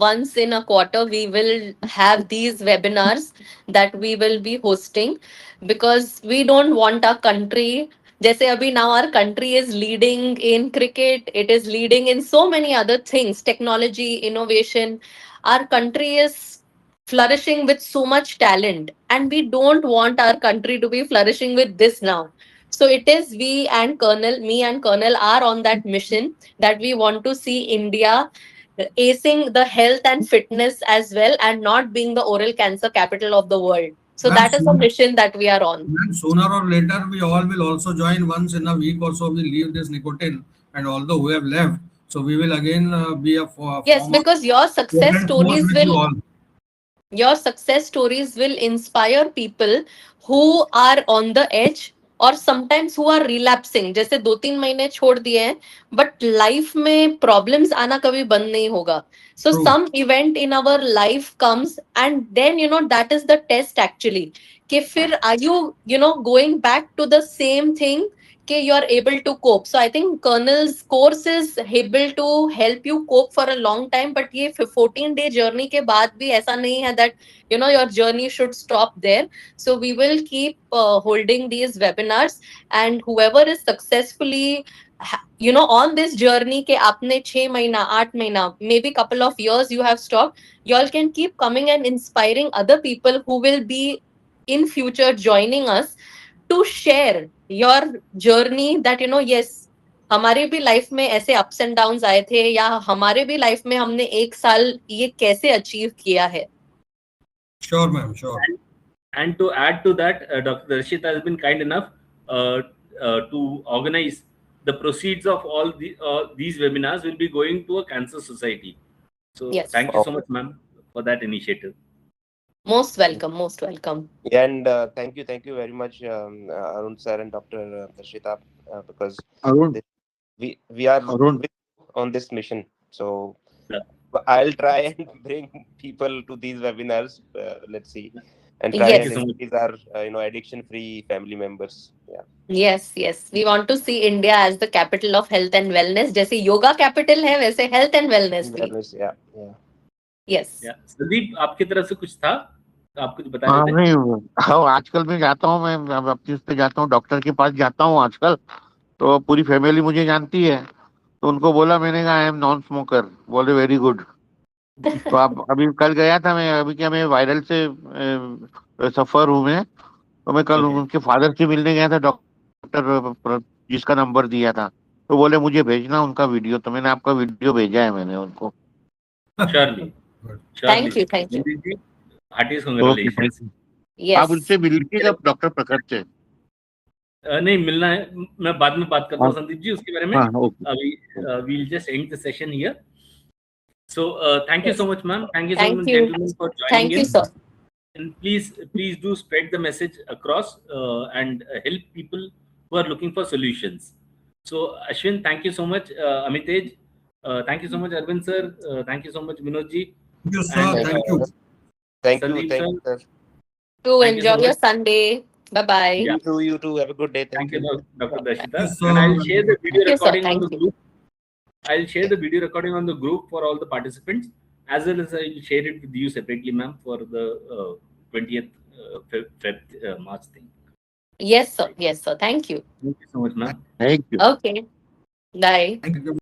once in a quarter we will have these webinars that we will be hosting, because we don't want our country. जैसे अभी now our country is leading in cricket, it is leading in so many other things, technology, innovation. Our country is flourishing with so much talent, and we don't want our country to be flourishing with this now. So it is me and Colonel are on that mission that we want to see India acing the health and fitness as well, and not being the oral cancer capital of the world. So Ma'am, that is a mission that we are on. Ma'am, sooner or later, we all will also join once in a week or so. We leave this nicotine, and although we have left, so we will again be a Yes, form of because potent force with you all. your success stories will inspire people who are on the edge, और sometimes who are relapsing. जैसे 2-3 महीने छोड़ दिए हैं, but life में problems आना कभी बंद नहीं होगा. So True. some event in our life comes, and then that is the test actually. कि फिर are you going back to the same thing, कि you are able to cope. So I think Colonel's course is able to help you cope for a long time. But ये 14-day journey के बाद भी ऐसा नहीं है that your journey should stop there. So we will keep holding these webinars, and whoever is successfully on this journey के आपने 6 महीना 8 महीना maybe couple of years you have stopped, you all can keep coming and inspiring other people who will be in future joining us to share your journey that yes, हमारे भी life में ऐसे ups and downs आए थे, या हमारे भी life में हमने एक साल ये कैसे अचीव किया है. Sure, ma'am. Sure. And to add to that, Dr. Darshita has been kind enough to organize the proceeds of all these webinars will be going to a cancer society. So Yes. thank you so much, ma'am, for that initiative. Most welcome, most welcome. Yeah, and thank you very much, Arun sir and Dr. Darshita, because Arun, we are Arun, with you on this mission. So Yeah. I'll try and bring people to these webinars. Let's see, and try Yes. and Thank you so much. increase our addiction-free family members. Yeah. Yes. We want to see India as the capital of health and wellness. जैसे yoga capital है, वैसे health and wellness भी. Wellness, yeah. Yes. Yeah. Sandeep, आपकी तरफ से कुछ था? आप कुछ बता हाँ रहे थे? नहीं, हाँ आजकल मैं जाता हूँ, मैं अब अपनी उस पे जाता हूँ, डॉक्टर के पास जाता हूँ आजकल, तो पूरी फैमिली मुझे जानती है, तो उनको बोला, मैंने कहा आई एम नॉन स्मोकर, बोले वेरी गुड. तो आप अभी कल गया था मैं, अभी क्या मैं वायरल से सफर हूँ मैं, तो मैं कल Okay. उनके फादर से मिलने गया था, डॉक्टर जिसका नंबर दिया था, तो बोले मुझे भेजना उनका वीडियो, तो मैंने आपका वीडियो भेजा है मैंने उनको। Surely. Thank you, thank you. Mandeep ji, heartiest okay, congratulations. आप Yes. उनसे मिल लीजिएगा डॉक्टर प्रकट से। नहीं मिलना है, मैं बाद में बात करता हूँ हाँ। संदीप जी उसके बारे में। हाँ, ओके। अभी we'll just end the session here. So thank you Yes. so much, ma'am. Thank you so Thank much, you. gentlemen, for joining Thank you, in. sir. And please do spread the message across and help people who are looking for solutions. So Ashwin, thank you so much. Amitej, thank you so much. Arvind sir, thank you so much. Vinod ji. Thank you, sir. And Thank you. Thank you, Sandeep thank you, sir. sir. To Thank you so enjoy your much. Sunday. Bye bye. Yeah. You too. Have a good day. Thank Thank you, you. Dr. Thank Darshita. you, And I'll sir. share the video Thank you, sir. recording on Thank the you. group. I'll share the video recording on the group for all the participants, as well as I'll share it with you separately, ma'am, for the 20th March thing. Yes, sir. Yes, sir. Thank you. Thank you so much, ma'am. Thank you. Okay. Bye. Thank you.